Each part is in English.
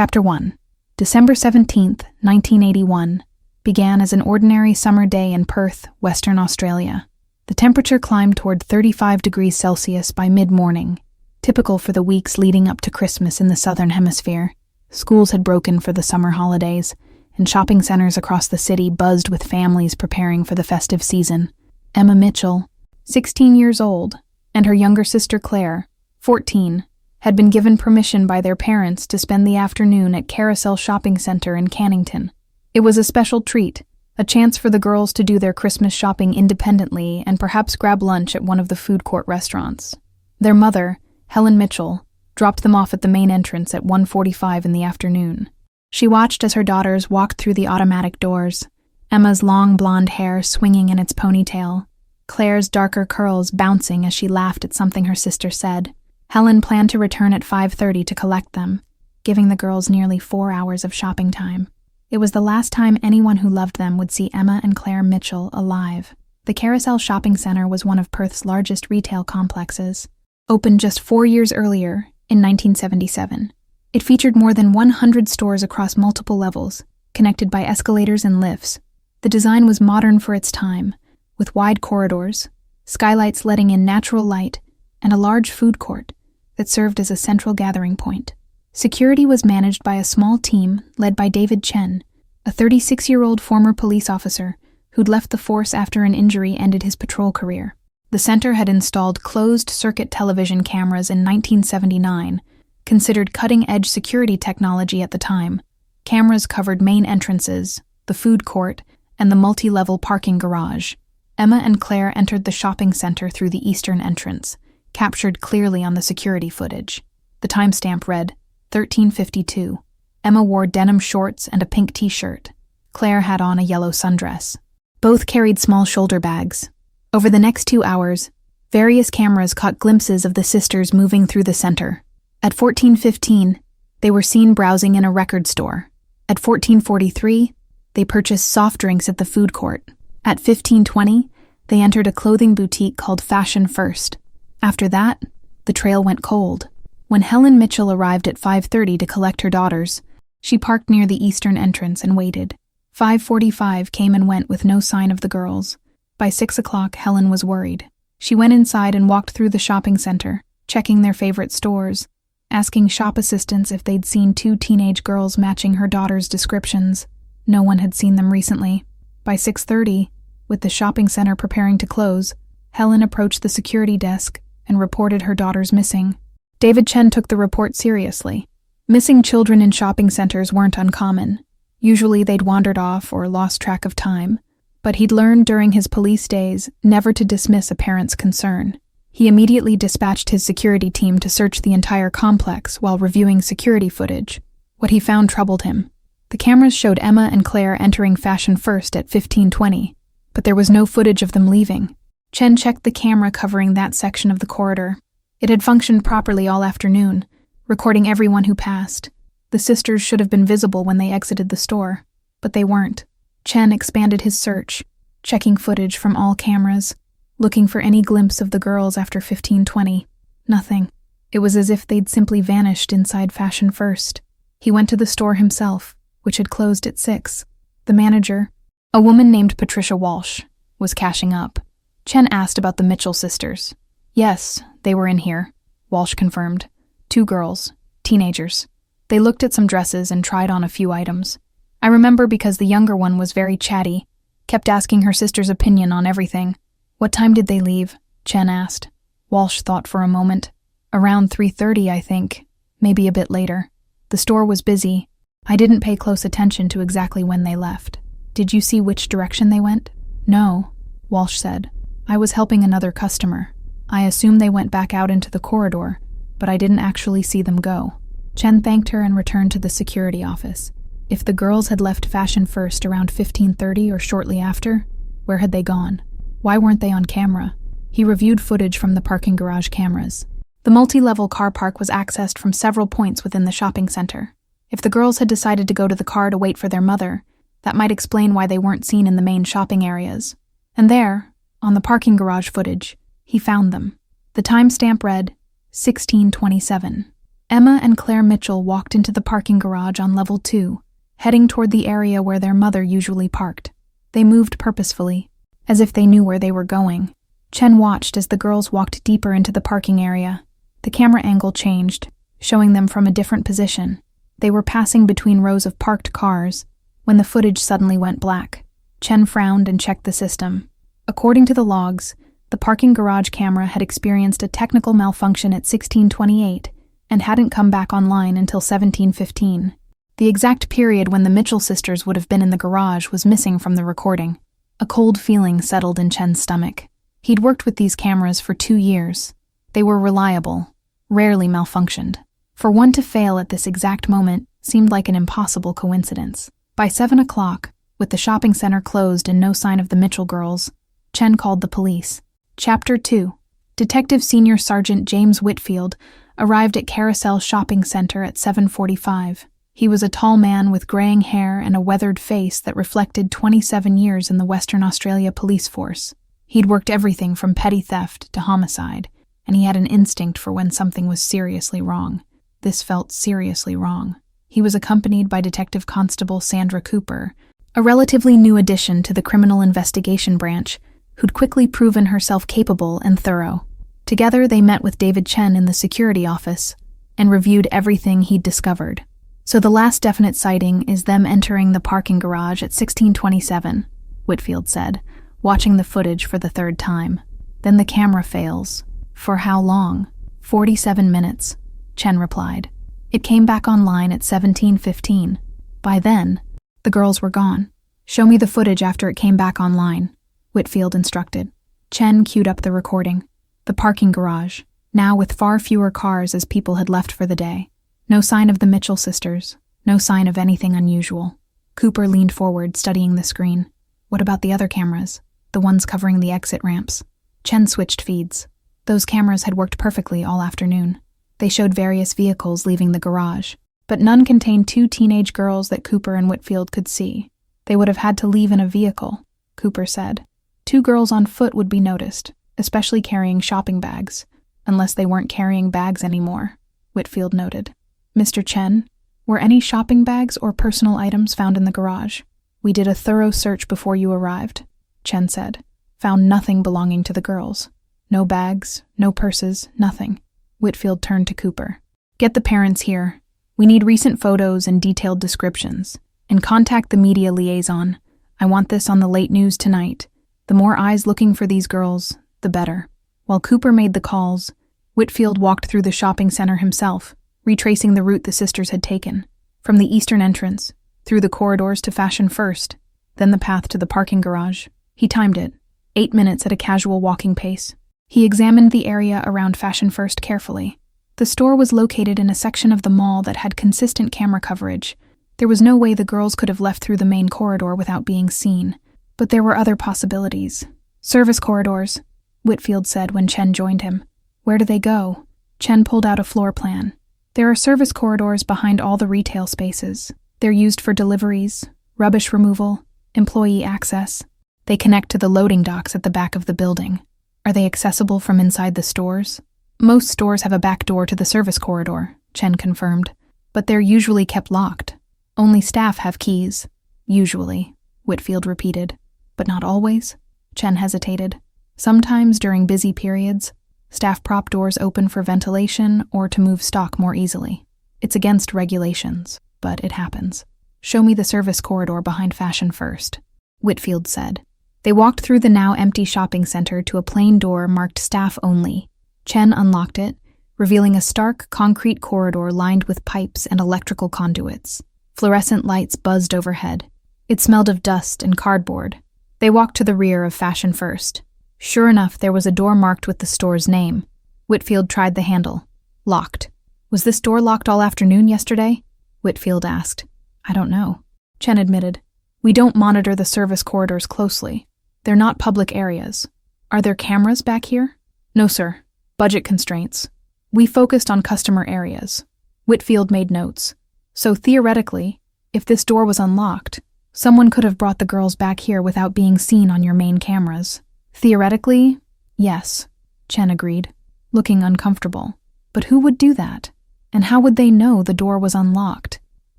Chapter 1. December 17th, 1981, began as an ordinary summer day in Perth, Western Australia. The temperature climbed toward 35 degrees Celsius by mid-morning, typical for the weeks leading up to Christmas in the Southern Hemisphere. Schools had broken for the summer holidays, and shopping centers across the city buzzed with families preparing for the festive season. Emma Mitchell, 16 years old, and her younger sister Claire, 14, had been given permission by their parents to spend the afternoon at Carousel Shopping Center in Cannington. It was a special treat, a chance for the girls to do their Christmas shopping independently and perhaps grab lunch at one of the food court restaurants. Their mother, Helen Mitchell, dropped them off at the main entrance at 1:45 in the afternoon. She watched as her daughters walked through the automatic doors, Emma's long blonde hair swinging in its ponytail, Claire's darker curls bouncing as she laughed at something her sister said. Helen planned to return at 5:30 to collect them, giving the girls nearly 4 hours of shopping time. It was the last time anyone who loved them would see Emma and Claire Mitchell alive. The Carousel Shopping Center was one of Perth's largest retail complexes. Opened just 4 years earlier, in 1977. It featured more than 100 stores across multiple levels, connected by escalators and lifts. The design was modern for its time, with wide corridors, skylights letting in natural light, and a large food court that served as a central gathering point. Security was managed by a small team led by David Chen, a 36-year-old former police officer who'd left the force after an injury ended his patrol career. The center had installed closed-circuit television cameras in 1979, considered cutting-edge security technology at the time. Cameras covered main entrances, the food court, and the multi-level parking garage. Emma and Claire entered the shopping center through the eastern entrance, captured clearly on the security footage. The timestamp read 13:52. Emma wore denim shorts and a pink t-shirt. Claire had on a yellow sundress. Both carried small shoulder bags. Over the next 2 hours, various cameras caught glimpses of the sisters moving through the center. At 14:15, they were seen browsing in a record store. At 14:43, they purchased soft drinks at the food court. At 15:20, they entered a clothing boutique called Fashion First. After that, the trail went cold. When Helen Mitchell arrived at 5:30 to collect her daughters, she parked near the eastern entrance and waited. 5:45 came and went with no sign of the girls. By 6 o'clock, Helen was worried. She went inside and walked through the shopping center, checking their favorite stores, asking shop assistants if they'd seen 2 teenage girls matching her daughter's descriptions. No one had seen them recently. By 6:30, with the shopping center preparing to close, Helen approached the security desk and reported her daughters missing. David Chen took the report seriously. Missing children in shopping centers weren't uncommon. Usually they'd wandered off or lost track of time, but he'd learned during his police days never to dismiss a parent's concern. He immediately dispatched his security team to search the entire complex while reviewing security footage. What he found troubled him. The cameras showed Emma and Claire entering Fashion First at 15:20, but there was no footage of them leaving. Chen checked the camera covering that section of the corridor. It had functioned properly all afternoon, recording everyone who passed. The sisters should have been visible when they exited the store, but they weren't. Chen expanded his search, checking footage from all cameras, looking for any glimpse of the girls after 15:20. Nothing. It was as if they'd simply vanished inside Fashion First. He went to the store himself, which had closed at 6. The manager, a woman named Patricia Welsh, was cashing up. Chen asked about the Mitchell sisters. Yes, they were in here, Walsh confirmed. 2 girls, teenagers. They looked at some dresses and tried on a few items. I remember because the younger one was very chatty, kept asking her sister's opinion on everything. What time did they leave? Chen asked. Walsh thought for a moment. Around 3:30, I think. Maybe a bit later. The store was busy. I didn't pay close attention to exactly when they left. Did you see which direction they went? No, Walsh said. I was helping another customer. I assumed they went back out into the corridor, but I didn't actually see them go. Chen thanked her and returned to the security office. If the girls had left Fashion First around 15:30 or shortly after, where had they gone? Why weren't they on camera? He reviewed footage from the parking garage cameras. The multi-level car park was accessed from several points within the shopping center. If the girls had decided to go to the car to wait for their mother, that might explain why they weren't seen in the main shopping areas. And there, on the parking garage footage, he found them. The timestamp read 16:27. Emma and Claire Mitchell walked into the parking garage on level 2, heading toward the area where their mother usually parked. They moved purposefully, as if they knew where they were going. Chen watched as the girls walked deeper into the parking area. The camera angle changed, showing them from a different position. They were passing between rows of parked cars when the footage suddenly went black. Chen frowned and checked the system. According to the logs, the parking garage camera had experienced a technical malfunction at 16:28 and hadn't come back online until 17:15. The exact period when the Mitchell sisters would have been in the garage was missing from the recording. A cold feeling settled in Chen's stomach. He'd worked with these cameras for 2 years. They were reliable, rarely malfunctioned. For one to fail at this exact moment seemed like an impossible coincidence. By 7 o'clock, with the shopping center closed and no sign of the Mitchell girls, Chen called the police. Chapter 2. Detective Senior Sergeant James Whitfield arrived at Carousel Shopping Center at 7:45. He was a tall man with graying hair and a weathered face that reflected 27 years in the Western Australia police force. He'd worked everything from petty theft to homicide, and he had an instinct for when something was seriously wrong. This felt seriously wrong. He was accompanied by Detective Constable Sandra Cooper, a relatively new addition to the Criminal Investigation Branch, who'd quickly proven herself capable and thorough. Together, they met with David Chen in the security office and reviewed everything he'd discovered. So the last definite sighting is them entering the parking garage at 16:27, Whitfield said, watching the footage for the third time. Then the camera fails. For how long? 47 minutes, Chen replied. It came back online at 17:15. By then, the girls were gone. Show me the footage after it came back online, Whitfield instructed. Chen queued up the recording. The parking garage, now with far fewer cars as people had left for the day. No sign of the Mitchell sisters, no sign of anything unusual. Cooper leaned forward, studying the screen. What about the other cameras? The ones covering the exit ramps? Chen switched feeds. Those cameras had worked perfectly all afternoon. They showed various vehicles leaving the garage, but none contained 2 teenage girls that Cooper and Whitfield could see. They would have had to leave in a vehicle, Cooper said. 2 girls on foot would be noticed, especially carrying shopping bags, unless they weren't carrying bags anymore, Whitfield noted. Mr. Chen, were any shopping bags or personal items found in the garage? We did a thorough search before you arrived, Chen said. Found nothing belonging to the girls. No bags, no purses, nothing. Whitfield turned to Cooper. Get the parents here. We need recent photos and detailed descriptions. And contact the media liaison. I want this on the late news tonight. The more eyes looking for these girls, the better. While Cooper made the calls, Whitfield walked through the shopping center himself, retracing the route the sisters had taken. From the eastern entrance, through the corridors to Fashion First, then the path to the parking garage. He timed it, 8 minutes at a casual walking pace. He examined the area around Fashion First carefully. The store was located in a section of the mall that had consistent camera coverage. There was no way the girls could have left through the main corridor without being seen. But there were other possibilities. Service corridors, Whitfield said when Chen joined him. Where do they go? Chen pulled out a floor plan. There are service corridors behind all the retail spaces. They're used for deliveries, rubbish removal, employee access. They connect to the loading docks at the back of the building. Are they accessible from inside the stores? Most stores have a back door to the service corridor, Chen confirmed, but they're usually kept locked. Only staff have keys. Usually, Whitfield repeated. But not always? Chen hesitated. Sometimes during busy periods, staff prop doors open for ventilation or to move stock more easily. It's against regulations, but it happens. Show me the service corridor behind Fashion First, Whitfield said. They walked through the now empty shopping center to a plain door marked Staff Only. Chen unlocked it, revealing a stark concrete corridor lined with pipes and electrical conduits. Fluorescent lights buzzed overhead. It smelled of dust and cardboard. They walked to the rear of Fashion First. Sure enough, there was a door marked with the store's name. Whitfield tried the handle. Locked. Was this door locked all afternoon yesterday? Whitfield asked. I don't know, Chen admitted. We don't monitor the service corridors closely. They're not public areas. Are there cameras back here? No, sir. Budget constraints. We focused on customer areas. Whitfield made notes. So theoretically, if this door was unlocked, someone could have brought the girls back here without being seen on your main cameras. Theoretically, yes, Chen agreed, looking uncomfortable. But who would do that? And how would they know the door was unlocked?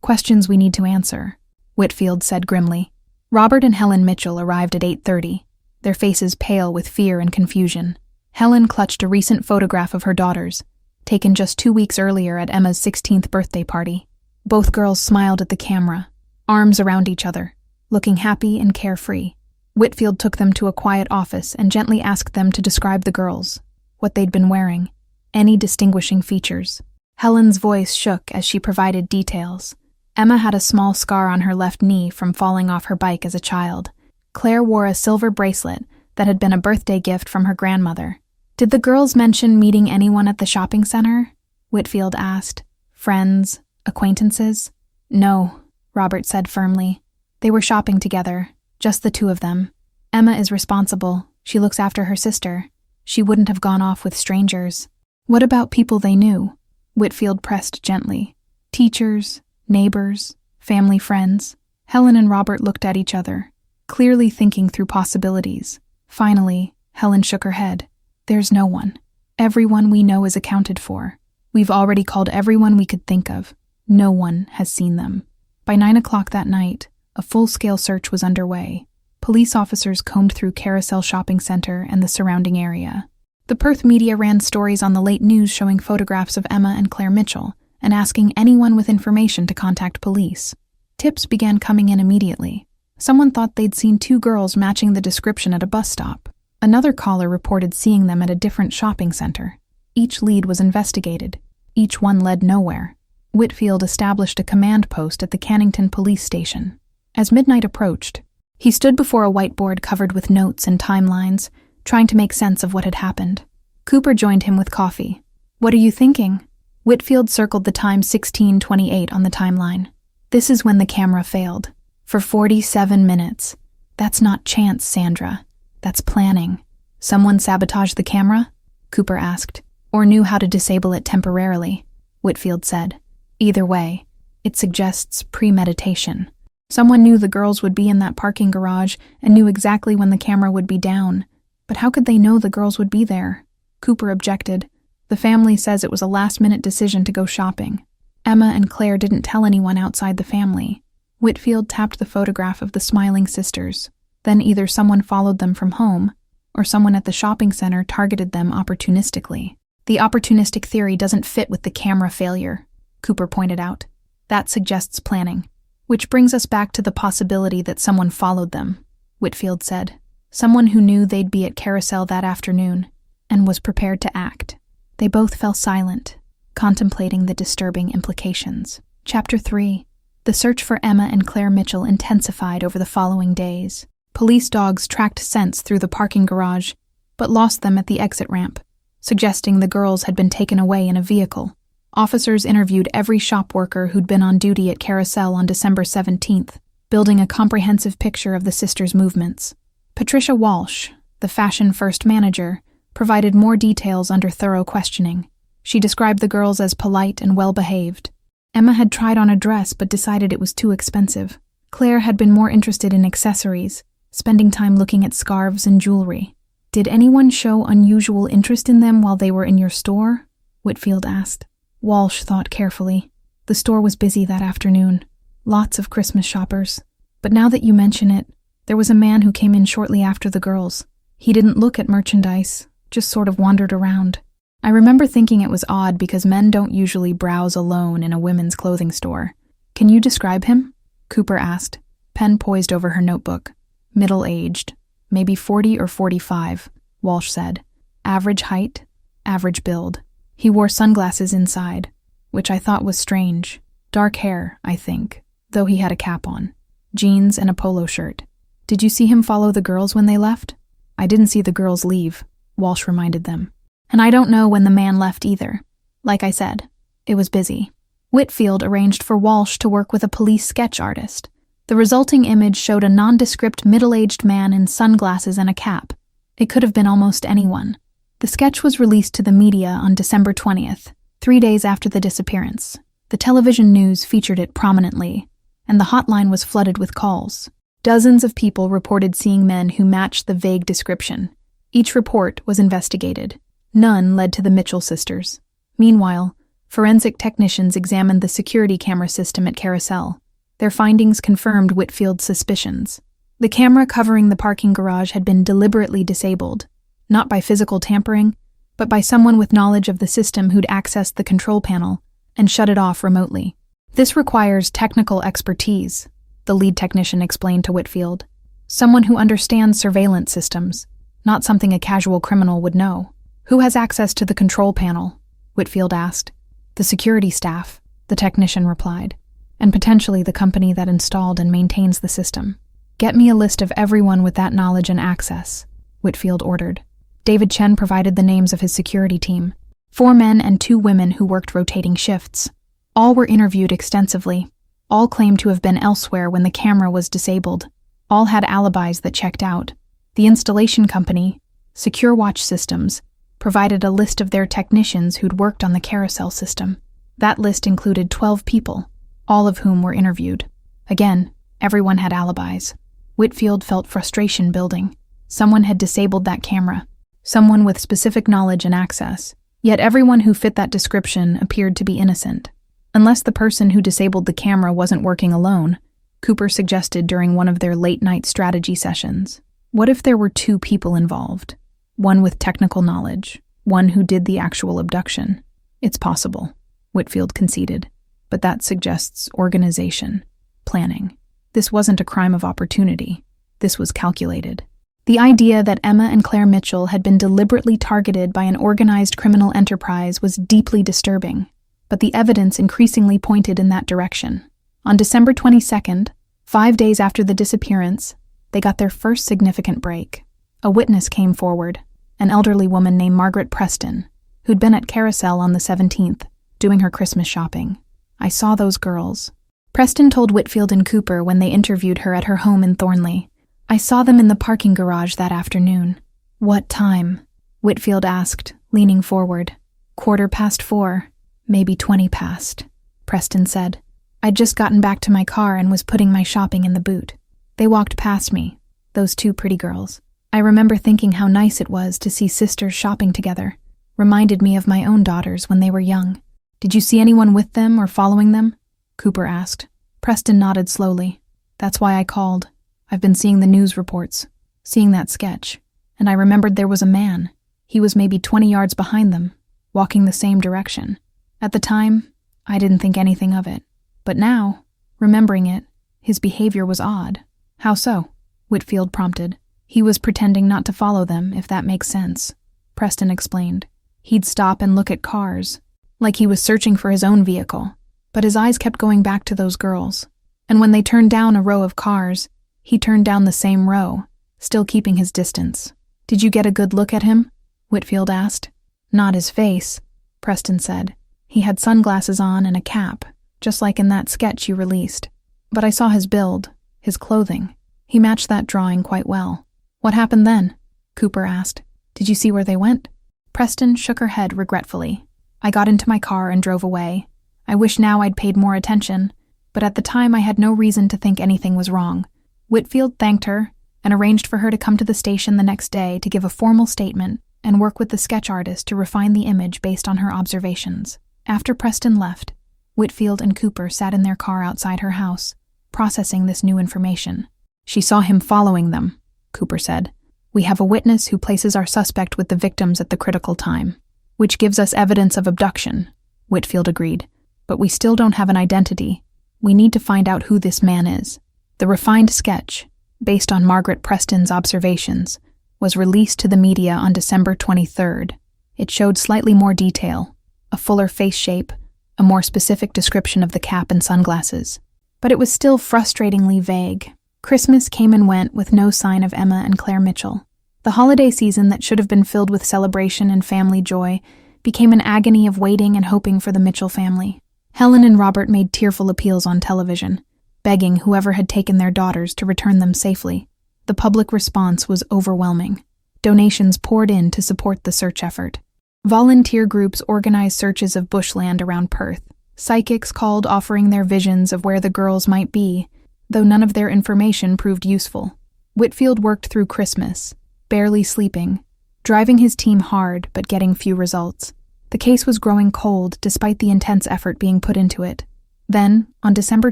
Questions we need to answer, Whitfield said grimly. Robert and Helen Mitchell arrived at 8:30, their faces pale with fear and confusion. Helen clutched a recent photograph of her daughters, taken just 2 weeks earlier at Emma's 16th birthday party. Both girls smiled at the camera, arms around each other, looking happy and carefree. Whitfield took them to a quiet office and gently asked them to describe the girls, what they'd been wearing, any distinguishing features. Helen's voice shook as she provided details. Emma had a small scar on her left knee from falling off her bike as a child. Claire wore a silver bracelet that had been a birthday gift from her grandmother. Did the girls mention meeting anyone at the shopping center? Whitfield asked. Friends, acquaintances? No, Robert said firmly. They were shopping together, just the two of them. Emma is responsible. She looks after her sister. She wouldn't have gone off with strangers. What about people they knew? Whitfield pressed gently. Teachers, neighbors, family friends. Helen and Robert looked at each other, clearly thinking through possibilities. Finally, Helen shook her head. There's no one. Everyone we know is accounted for. We've already called everyone we could think of. No one has seen them. By 9 o'clock that night, a full-scale search was underway. Police officers combed through Carousel Shopping Center and the surrounding area. The Perth media ran stories on the late news showing photographs of Emma and Claire Mitchell and asking anyone with information to contact police. Tips began coming in immediately. Someone thought they'd seen 2 girls matching the description at a bus stop. Another caller reported seeing them at a different shopping center. Each lead was investigated. Each one led nowhere. Whitfield established a command post at the Cannington police station. As midnight approached, he stood before a whiteboard covered with notes and timelines, trying to make sense of what had happened. Cooper joined him with coffee. What are you thinking? Whitfield circled the time 16:28 on the timeline. This is when the camera failed. For 47 minutes. That's not chance, Sandra. That's planning. Someone sabotaged the camera? Cooper asked. Or knew how to disable it temporarily, Whitfield said. Either way, it suggests premeditation. Someone knew the girls would be in that parking garage and knew exactly when the camera would be down. But how could they know the girls would be there? Cooper objected. The family says it was a last-minute decision to go shopping. Emma and Claire didn't tell anyone outside the family. Whitfield tapped the photograph of the smiling sisters. Then either someone followed them from home, or someone at the shopping center targeted them opportunistically. The opportunistic theory doesn't fit with the camera failure, Cooper pointed out. That suggests planning. Which brings us back to the possibility that someone followed them, Whitfield said. Someone who knew they'd be at Carousel that afternoon, and was prepared to act. They both fell silent, contemplating the disturbing implications. Chapter 3. The search for Emma and Claire Mitchell intensified over the following days. Police dogs tracked scents through the parking garage, but lost them at the exit ramp, suggesting the girls had been taken away in a vehicle. Officers interviewed every shop worker who'd been on duty at Carousel on December 17th, building a comprehensive picture of the sisters' movements. Patricia Walsh, the fashion-first manager, provided more details under thorough questioning. She described the girls as polite and well-behaved. Emma had tried on a dress but decided it was too expensive. Claire had been more interested in accessories, spending time looking at scarves and jewelry. Did anyone show unusual interest in them while they were in your store? Whitfield asked. Walsh thought carefully. The store was busy that afternoon. Lots of Christmas shoppers. But now that you mention it, there was a man who came in shortly after the girls. He didn't look at merchandise, just sort of wandered around. I remember thinking it was odd because men don't usually browse alone in a women's clothing store. Can you describe him? Cooper asked, pen poised over her notebook. Middle-aged, maybe 40 or 45, Walsh said. Average height, average build. He wore sunglasses inside, which I thought was strange. Dark hair, I think, though he had a cap on. Jeans and a polo shirt. Did you see him follow the girls when they left? I didn't see the girls leave, Walsh reminded them. And I don't know when the man left either. Like I said, it was busy. Whitfield arranged for Walsh to work with a police sketch artist. The resulting image showed a nondescript middle-aged man in sunglasses and a cap. It could have been almost anyone. The sketch was released to the media on December 20th, 3 days after the disappearance. The television news featured it prominently, and the hotline was flooded with calls. Dozens of people reported seeing men who matched the vague description. Each report was investigated. None led to the Mitchell sisters. Meanwhile, Forensic technicians examined the security camera system at Carousel. Their findings confirmed Whitfield's suspicions. The camera covering the parking garage had been deliberately disabled, not by physical tampering, but by someone with knowledge of the system who'd accessed the control panel and shut it off remotely. This requires technical expertise, the lead technician explained to Whitfield. Someone who understands surveillance systems, not something a casual criminal would know. Who has access to the control panel? Whitfield asked. The security staff, the technician replied, and potentially the company that installed and maintains the system. Get me a list of everyone with that knowledge and access, Whitfield ordered. David Chen provided the names of his security team, 4 men and 2 women who worked rotating shifts. All were interviewed extensively. All claimed to have been elsewhere when the camera was disabled. All had alibis that checked out. The installation company, Secure Watch Systems, provided a list of their technicians who'd worked on the Carousel system. That list included 12 people, all of whom were interviewed. Again, everyone had alibis. Whitfield felt frustration building. Someone had disabled that camera. Someone with specific knowledge and access. Yet everyone who fit that description appeared to be innocent. Unless the person who disabled the camera wasn't working alone, Cooper suggested during one of their late-night strategy sessions. What if there were 2 people involved? One with technical knowledge, one who did the actual abduction. It's possible, Whitfield conceded, but that suggests organization, planning. This wasn't a crime of opportunity. This was calculated. The idea that Emma and Claire Mitchell had been deliberately targeted by an organized criminal enterprise was deeply disturbing, but the evidence increasingly pointed in that direction. On December 22nd, 5 days after the disappearance, they got their first significant break. A witness came forward, an elderly woman named Margaret Preston, who'd been at Carousel on the 17th, doing her Christmas shopping. I saw those girls. Preston told Whitfield and Cooper when they interviewed her at her home in Thornley. I saw them in the parking garage that afternoon. What time? Whitfield asked, leaning forward. 4:15, maybe 20 past, Preston said. I'd just gotten back to my car and was putting my shopping in the boot. They walked past me, those 2 pretty girls. I remember thinking how nice it was to see sisters shopping together. Reminded me of my own daughters when they were young. Did you see anyone with them or following them? Cooper asked. Preston nodded slowly. That's why I called. I've been seeing the news reports, seeing that sketch, and I remembered there was a man. He was maybe 20 yards behind them, walking the same direction. At the time, I didn't think anything of it. But now, remembering it, his behavior was odd. How so? Whitfield prompted. He was pretending not to follow them, if that makes sense, Preston explained. He'd stop and look at cars, like he was searching for his own vehicle, but his eyes kept going back to those girls. And when they turned down a row of cars, he turned down the same row, still keeping his distance. Did you get a good look at him? Whitfield asked. Not his face, Preston said. He had sunglasses on and a cap, just like in that sketch you released. But I saw his build, his clothing. He matched that drawing quite well. What happened then? Cooper asked. Did you see where they went? Preston shook her head regretfully. I got into my car and drove away. I wish now I'd paid more attention, but at the time I had no reason to think anything was wrong. Whitfield thanked her and arranged for her to come to the station the next day to give a formal statement and work with the sketch artist to refine the image based on her observations. After Preston left, Whitfield and Cooper sat in their car outside her house, processing this new information. She saw him following them, Cooper said. We have a witness who places our suspect with the victims at the critical time, which gives us evidence of abduction, Whitfield agreed. But we still don't have an identity. We need to find out who this man is. The refined sketch, based on Margaret Preston's observations, was released to the media on December 23rd. It showed slightly more detail, a fuller face shape, a more specific description of the cap and sunglasses. But it was still frustratingly vague. Christmas came and went with no sign of Emma and Claire Mitchell. The holiday season that should have been filled with celebration and family joy became an agony of waiting and hoping for the Mitchell family. Helen and Robert made tearful appeals on television, begging whoever had taken their daughters to return them safely. The public response was overwhelming. Donations poured in to support the search effort. Volunteer groups organized searches of bushland around Perth. Psychics called offering their visions of where the girls might be, though none of their information proved useful. Whitfield worked through Christmas, barely sleeping, driving his team hard but getting few results. The case was growing cold despite the intense effort being put into it. Then, on December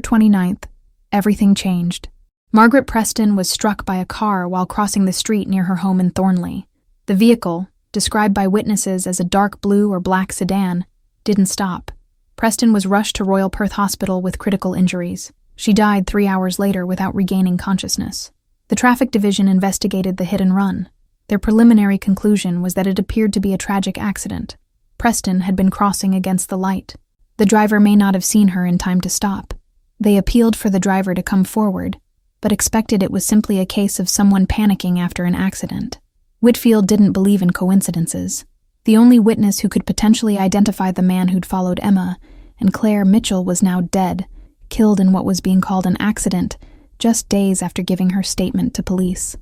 29th, everything changed. Margaret Preston was struck by a car while crossing the street near her home in Thornley. The vehicle, described by witnesses as a dark blue or black sedan, didn't stop. Preston was rushed to Royal Perth Hospital with critical injuries. She died 3 hours later without regaining consciousness. The traffic division investigated the hit and run. Their preliminary conclusion was that it appeared to be a tragic accident. Preston had been crossing against the light. The driver may not have seen her in time to stop. They appealed for the driver to come forward, but expected it was simply a case of someone panicking after an accident. Whitfield didn't believe in coincidences. The only witness who could potentially identify the man who'd followed Emma and Claire Mitchell was now dead, killed in what was being called an accident, just days after giving her statement to police.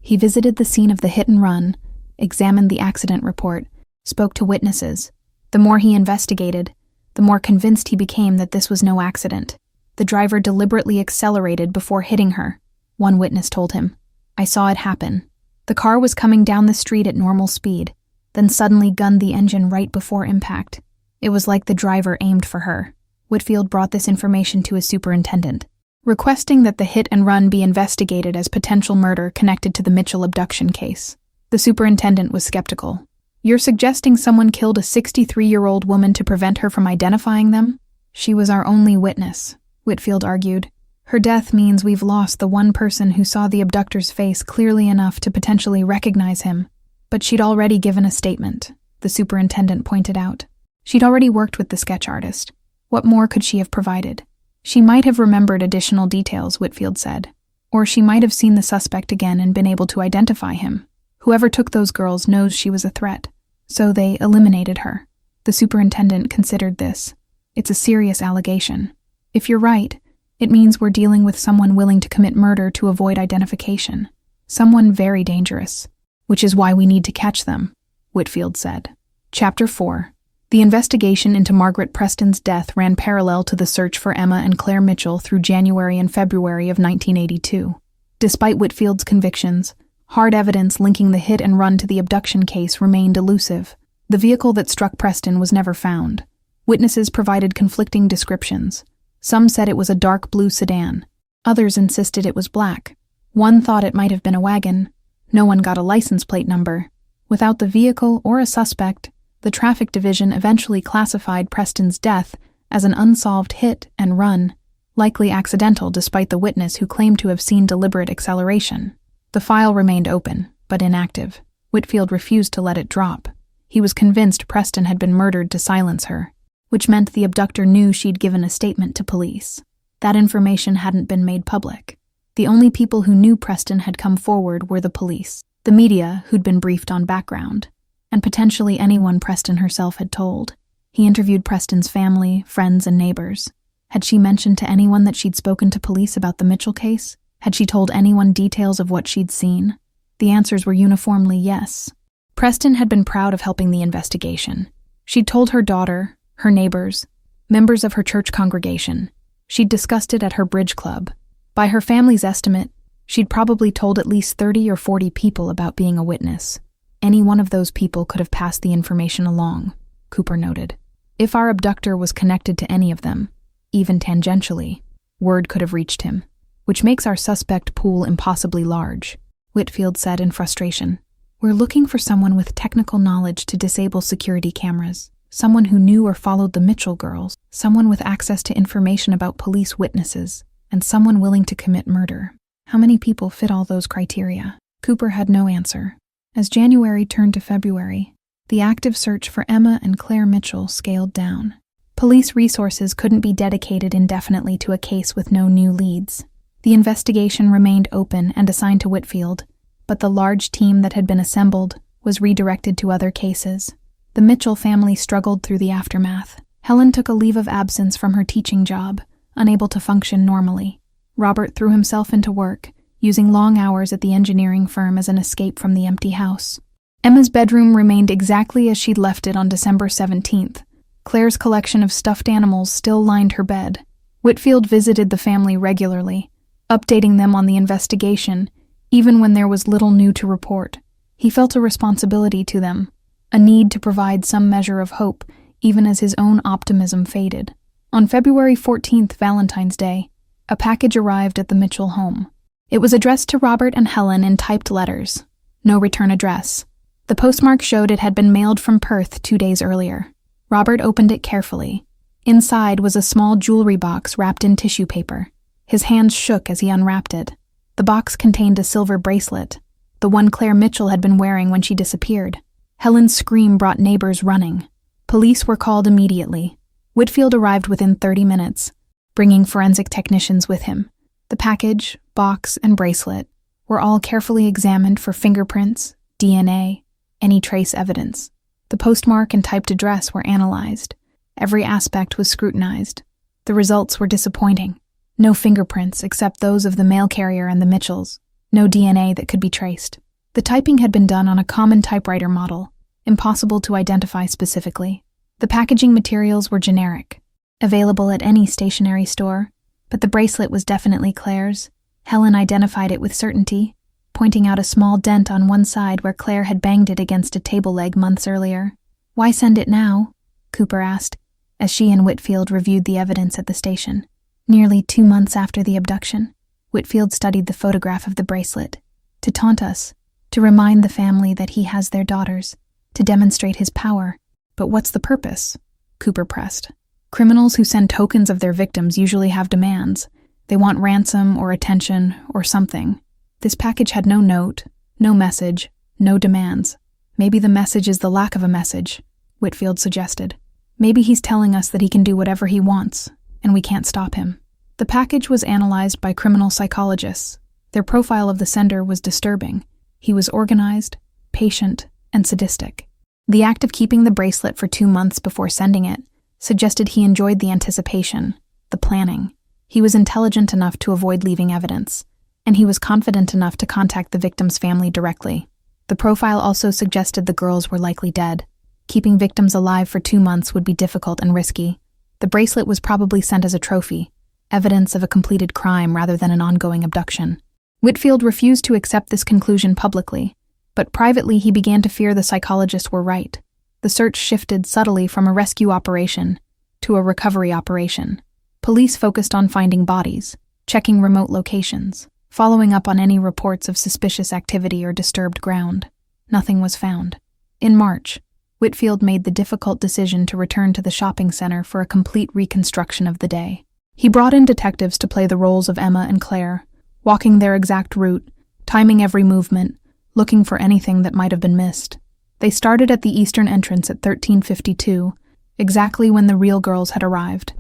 He visited the scene of the hit and run, examined the accident report, spoke to witnesses. The more he investigated, the more convinced he became that this was no accident. The driver deliberately accelerated before hitting her. One witness told him, "I saw it happen. The car was coming down the street at normal speed, then suddenly gunned the engine right before impact. It was like the driver aimed for her." Whitfield brought this information to his superintendent, requesting that the hit and run be investigated as potential murder connected to the Mitchell abduction case. The superintendent was skeptical. "You're suggesting someone killed a 63-year-old woman to prevent her from identifying them?" "She was our only witness," Whitfield argued. "Her death means we've lost the one person who saw the abductor's face clearly enough to potentially recognize him." "But she'd already given a statement," the superintendent pointed out. "She'd already worked with the sketch artist. What more could she have provided?" "She might have remembered additional details," Whitfield said. "Or she might have seen the suspect again and been able to identify him. Whoever took those girls knows she was a threat, so they eliminated her." The superintendent considered this. "It's a serious allegation. If you're right, it means we're dealing with someone willing to commit murder to avoid identification. Someone very dangerous. Which is why we need to catch them," Whitfield said. Chapter 4. The investigation into Margaret Preston's death ran parallel to the search for Emma and Claire Mitchell through January and February of 1982. Despite Whitfield's convictions, hard evidence linking the hit and run to the abduction case remained elusive. The vehicle that struck Preston was never found. Witnesses provided conflicting descriptions. Some said it was a dark blue sedan. Others insisted it was black. One thought it might have been a wagon. No one got a license plate number. Without the vehicle or a suspect, the traffic division eventually classified Preston's death as an unsolved hit and run, likely accidental despite the witness who claimed to have seen deliberate acceleration. The file remained open, but inactive. Whitfield refused to let it drop. He was convinced Preston had been murdered to silence her, which meant the abductor knew she'd given a statement to police. That information hadn't been made public. The only people who knew Preston had come forward were the police, the media who'd been briefed on background, and potentially anyone Preston herself had told. He interviewed Preston's family, friends, and neighbors. Had she mentioned to anyone that she'd spoken to police about the Mitchell case? Had she told anyone details of what she'd seen? The answers were uniformly yes. Preston had been proud of helping the investigation. She'd told her daughter, her neighbors, members of her church congregation. She'd discussed it at her bridge club. By her family's estimate, she'd probably told at least 30 or 40 people about being a witness. Any one of those people could have passed the information along, Cooper noted. If our abductor was connected to any of them, even tangentially, word could have reached him, which makes our suspect pool impossibly large, Whitfield said in frustration. We're looking for someone with technical knowledge to disable security cameras, someone who knew or followed the Mitchell girls, someone with access to information about police witnesses, and someone willing to commit murder. How many people fit all those criteria? Cooper had no answer. As January turned to February, the active search for Emma and Claire Mitchell scaled down. Police resources couldn't be dedicated indefinitely to a case with no new leads. The investigation remained open and assigned to Whitfield, but the large team that had been assembled was redirected to other cases. The Mitchell family struggled through the aftermath. Helen took a leave of absence from her teaching job, unable to function normally. Robert threw himself into work, using long hours at the engineering firm as an escape from the empty house. Emma's bedroom remained exactly as she'd left it on December 17th. Claire's collection of stuffed animals still lined her bed. Whitfield visited the family regularly, updating them on the investigation, even when there was little new to report. He felt a responsibility to them, a need to provide some measure of hope, even as his own optimism faded. On February 14th, Valentine's Day, a package arrived at the Mitchell home. It was addressed to Robert and Helen in typed letters. No return address. The postmark showed it had been mailed from Perth 2 days earlier. Robert opened it carefully. Inside was a small jewelry box wrapped in tissue paper. His hands shook as he unwrapped it. The box contained a silver bracelet, the one Claire Mitchell had been wearing when she disappeared. Helen's scream brought neighbors running. Police were called immediately. Whitfield arrived within 30 minutes, bringing forensic technicians with him. The package, box, and bracelet were all carefully examined for fingerprints, DNA, any trace evidence. The postmark and typed address were analyzed. Every aspect was scrutinized. The results were disappointing. No fingerprints except those of the mail carrier and the Mitchells. No DNA that could be traced. The typing had been done on a common typewriter model, impossible to identify specifically. The packaging materials were generic, available at any stationery store, but the bracelet was definitely Claire's. Helen identified it with certainty, pointing out a small dent on one side where Claire had banged it against a table leg months earlier. "Why send it now?" Cooper asked, as she and Whitfield reviewed the evidence at the station. Nearly 2 months after the abduction, Whitfield studied the photograph of the bracelet. "To taunt us, to remind the family that he has their daughters, to demonstrate his power." "But what's the purpose?" Cooper pressed. "Criminals who send tokens of their victims usually have demands. They want ransom or attention or something. This package had no note, no message, no demands. Maybe the message is the lack of a message," Whitfield suggested. "Maybe he's telling us that he can do whatever he wants, and we can't stop him." The package was analyzed by criminal psychologists. Their profile of the sender was disturbing. He was organized, patient, and sadistic. The act of keeping the bracelet for 2 months before sending it suggested he enjoyed the anticipation, the planning. He was intelligent enough to avoid leaving evidence, and he was confident enough to contact the victim's family directly. The profile also suggested the girls were likely dead. Keeping victims alive for 2 months would be difficult and risky. The bracelet was probably sent as a trophy, evidence of a completed crime rather than an ongoing abduction. Whitfield refused to accept this conclusion publicly, but privately he began to fear the psychologists were right. The search shifted subtly from a rescue operation to a recovery operation. Police focused on finding bodies, checking remote locations, following up on any reports of suspicious activity or disturbed ground. Nothing was found. In March, Whitfield made the difficult decision to return to the shopping center for a complete reconstruction of the day. He brought in detectives to play the roles of Emma and Claire, walking their exact route, timing every movement, looking for anything that might have been missed. They started at the eastern entrance at 1352, exactly when the real girls had arrived.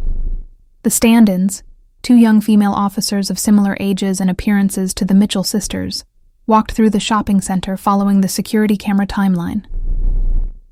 The stand-ins, 2 young female officers of similar ages and appearances to the Mitchell sisters, walked through the shopping center following the security camera timeline.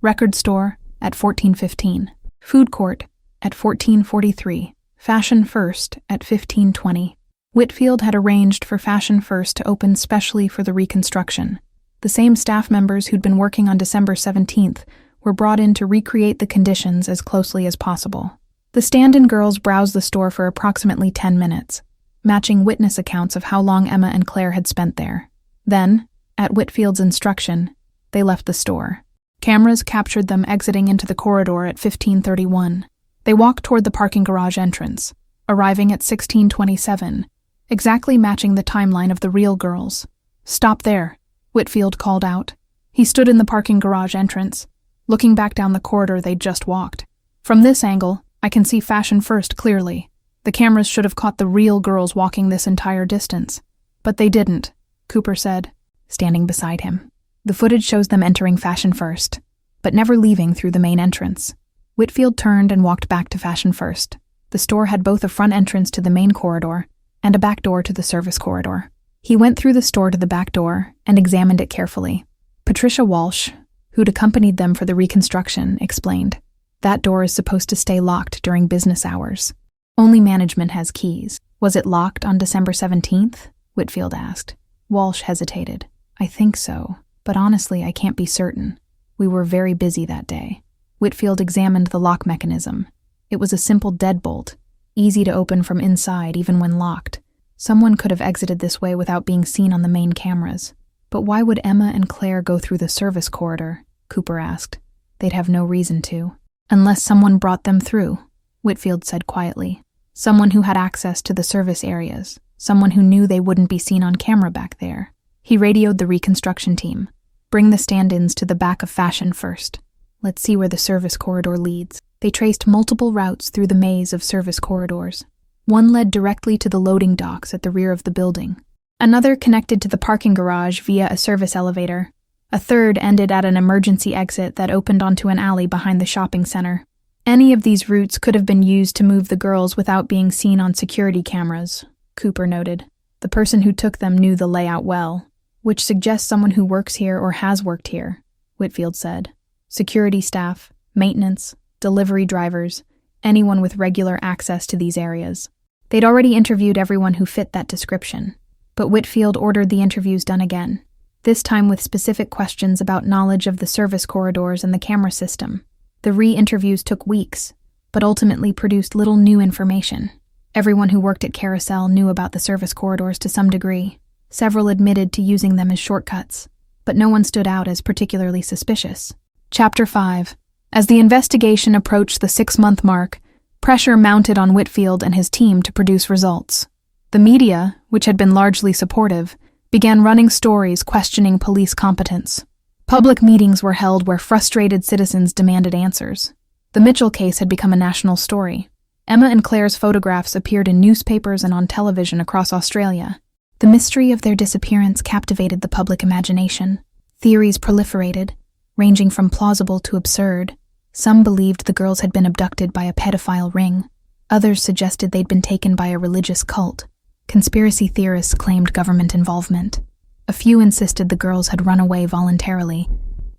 Record store at 14:15, food court at 14:43, Fashion First at 15:20. Whitfield had arranged for Fashion First to open specially for the reconstruction. The same staff members who'd been working on December 17th were brought in to recreate the conditions as closely as possible. The stand-in girls browsed the store for approximately 10 minutes, matching witness accounts of how long Emma and Claire had spent there. Then, at Whitfield's instruction, they left the store. Cameras captured them exiting into the corridor at 15:31. They walked toward the parking garage entrance, arriving at 16:27, exactly matching the timeline of the real girls. "Stop there," Whitfield called out. He stood in the parking garage entrance, looking back down the corridor they'd just walked. "From this angle, I can see Fashion First clearly. The cameras should have caught the real girls walking this entire distance. But they didn't," Cooper said, standing beside him. "The footage shows them entering Fashion First, but never leaving through the main entrance." Whitfield turned and walked back to Fashion First. The store had both a front entrance to the main corridor and a back door to the service corridor. He went through the store to the back door and examined it carefully. Patricia Welsh, who'd accompanied them for the reconstruction, explained, "That door is supposed to stay locked during business hours. Only management has keys." "Was it locked on December 17th? Whitfield asked. Walsh hesitated. "I think so, but honestly I can't be certain. We were very busy that day." Whitfield examined the lock mechanism. It was a simple deadbolt, easy to open from inside even when locked. Someone could have exited this way without being seen on the main cameras. "But why would Emma and Claire go through the service corridor?" Cooper asked. They'd have no reason to. Unless someone brought them through, Whitfield said quietly. Someone who had access to the service areas. Someone who knew they wouldn't be seen on camera back there. He radioed the reconstruction team. Bring the stand-ins to the back of Fashion first. Let's see where the service corridor leads. They traced multiple routes through the maze of service corridors. One led directly to the loading docks at the rear of the building. Another connected to the parking garage via a service elevator. A third ended at an emergency exit that opened onto an alley behind the shopping center. Any of these routes could have been used to move the girls without being seen on security cameras, Cooper noted. The person who took them knew the layout well, which suggests someone who works here or has worked here, Whitfield said. Security staff, maintenance, delivery drivers, anyone with regular access to these areas. They'd already interviewed everyone who fit that description, but Whitfield ordered the interviews done again, this time with specific questions about knowledge of the service corridors and the camera system. The re-interviews took weeks, but ultimately produced little new information. Everyone who worked at Carousel knew about the service corridors to some degree. Several admitted to using them as shortcuts, but no one stood out as particularly suspicious. Chapter 5. As the investigation approached the 6-month mark, pressure mounted on Whitfield and his team to produce results. The media, which had been largely supportive, began running stories questioning police competence. Public meetings were held where frustrated citizens demanded answers. The Mitchell case had become a national story. Emma and Claire's photographs appeared in newspapers and on television across Australia. The mystery of their disappearance captivated the public imagination. Theories proliferated, ranging from plausible to absurd. Some believed the girls had been abducted by a pedophile ring. Others suggested they'd been taken by a religious cult. Conspiracy theorists claimed government involvement. A few insisted the girls had run away voluntarily,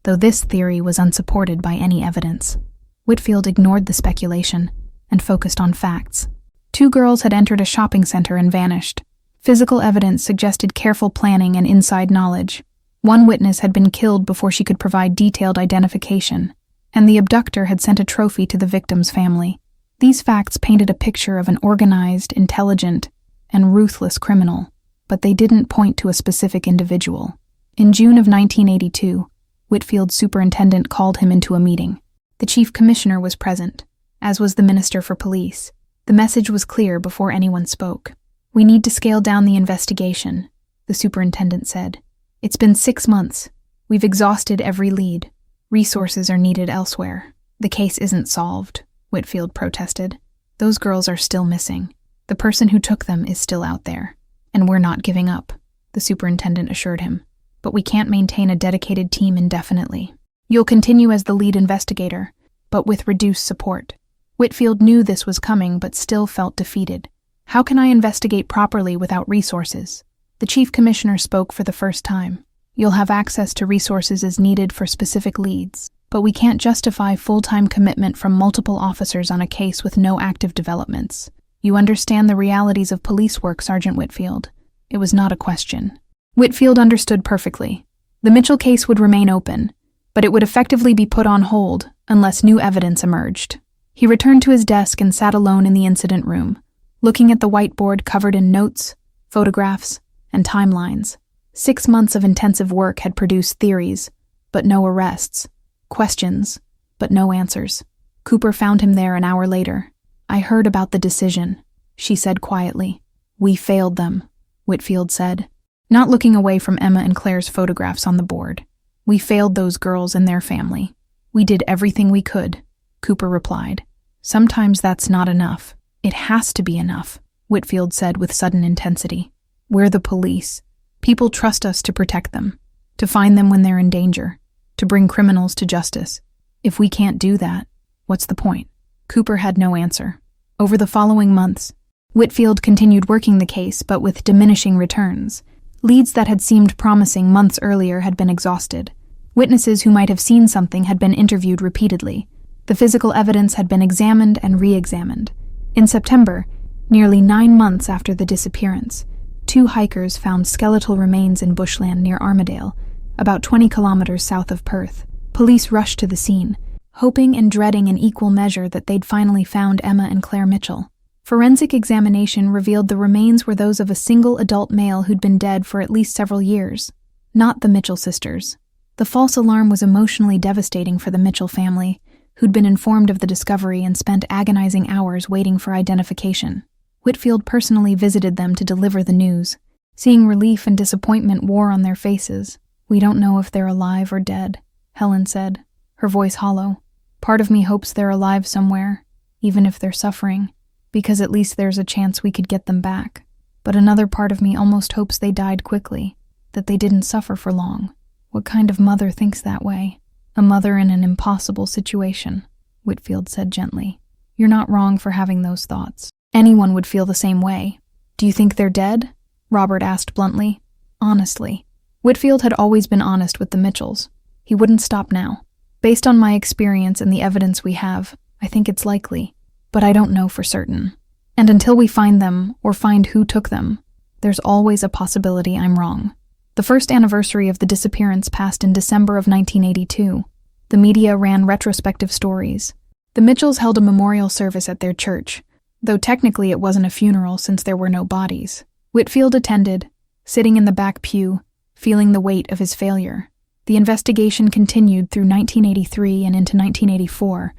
though this theory was unsupported by any evidence. Whitfield ignored the speculation and focused on facts. 2 girls had entered a shopping center and vanished. Physical evidence suggested careful planning and inside knowledge. One witness had been killed before she could provide detailed identification, and the abductor had sent a trophy to the victim's family. These facts painted a picture of an organized, intelligent, and ruthless criminal, but they didn't point to a specific individual. In June of 1982, Whitfield's superintendent called him into a meeting. The chief commissioner was present, as was the minister for police. The message was clear before anyone spoke. "We need to scale down the investigation," the superintendent said. "It's been 6 months. We've exhausted every lead. Resources are needed elsewhere." "The case isn't solved," Whitfield protested. "Those girls are still missing. The person who took them is still out there. And we're not giving up," the superintendent assured him. "But we can't maintain a dedicated team indefinitely. You'll continue as the lead investigator, but with reduced support." Whitfield knew this was coming but still felt defeated. "How can I investigate properly without resources?" The chief commissioner spoke for the first time. "You'll have access to resources as needed for specific leads, but we can't justify full-time commitment from multiple officers on a case with no active developments. You understand the realities of police work, Sergeant Whitfield." It was not a question. Whitfield understood perfectly. The Mitchell case would remain open, but it would effectively be put on hold unless new evidence emerged. He returned to his desk and sat alone in the incident room, looking at the whiteboard covered in notes, photographs, and timelines. 6 months of intensive work had produced theories, but no arrests. Questions, but no answers. Cooper found him there an hour later. "I heard about the decision," she said quietly. "We failed them," Whitfield said, not looking away from Emma and Claire's photographs on the board. "We failed those girls and their family. We did everything we could," Cooper replied. "Sometimes that's not enough. It has to be enough," Whitfield said with sudden intensity. "We're the police. People trust us to protect them, to find them when they're in danger, to bring criminals to justice. If we can't do that, what's the point?" Cooper had no answer. Over the following months, Whitfield continued working the case, but with diminishing returns. Leads that had seemed promising months earlier had been exhausted. Witnesses who might have seen something had been interviewed repeatedly. The physical evidence had been examined and re-examined. In September, nearly 9 months after the disappearance, 2 hikers found skeletal remains in bushland near Armadale, about 20 kilometers south of Perth. Police rushed to the scene, hoping and dreading in equal measure that they'd finally found Emma and Claire Mitchell. Forensic examination revealed the remains were those of a single adult male who'd been dead for at least several years. Not the Mitchell sisters. The false alarm was emotionally devastating for the Mitchell family, who'd been informed of the discovery and spent agonizing hours waiting for identification. Whitfield personally visited them to deliver the news. Seeing relief and disappointment wore on their faces. "We don't know if they're alive or dead," Helen said, her voice hollow. "Part of me hopes they're alive somewhere, even if they're suffering, because at least there's a chance we could get them back. But another part of me almost hopes they died quickly, that they didn't suffer for long. What kind of mother thinks that way? A mother in an impossible situation," Whitfield said gently. "You're not wrong for having those thoughts. Anyone would feel the same way." "Do you think they're dead?" Robert asked bluntly. "Honestly." Whitfield had always been honest with the Mitchells. He wouldn't stop now. "Based on my experience and the evidence we have, I think it's likely, but I don't know for certain. And until we find them, or find who took them, there's always a possibility I'm wrong." The first anniversary of the disappearance passed in December of 1982. The media ran retrospective stories. The Mitchells held a memorial service at their church, though technically it wasn't a funeral since there were no bodies. Whitfield attended, sitting in the back pew, feeling the weight of his failure. The investigation continued through 1983 and into 1984,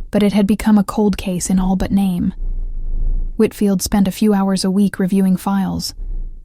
but it had become a cold case in all but name. Whitfield spent a few hours a week reviewing files,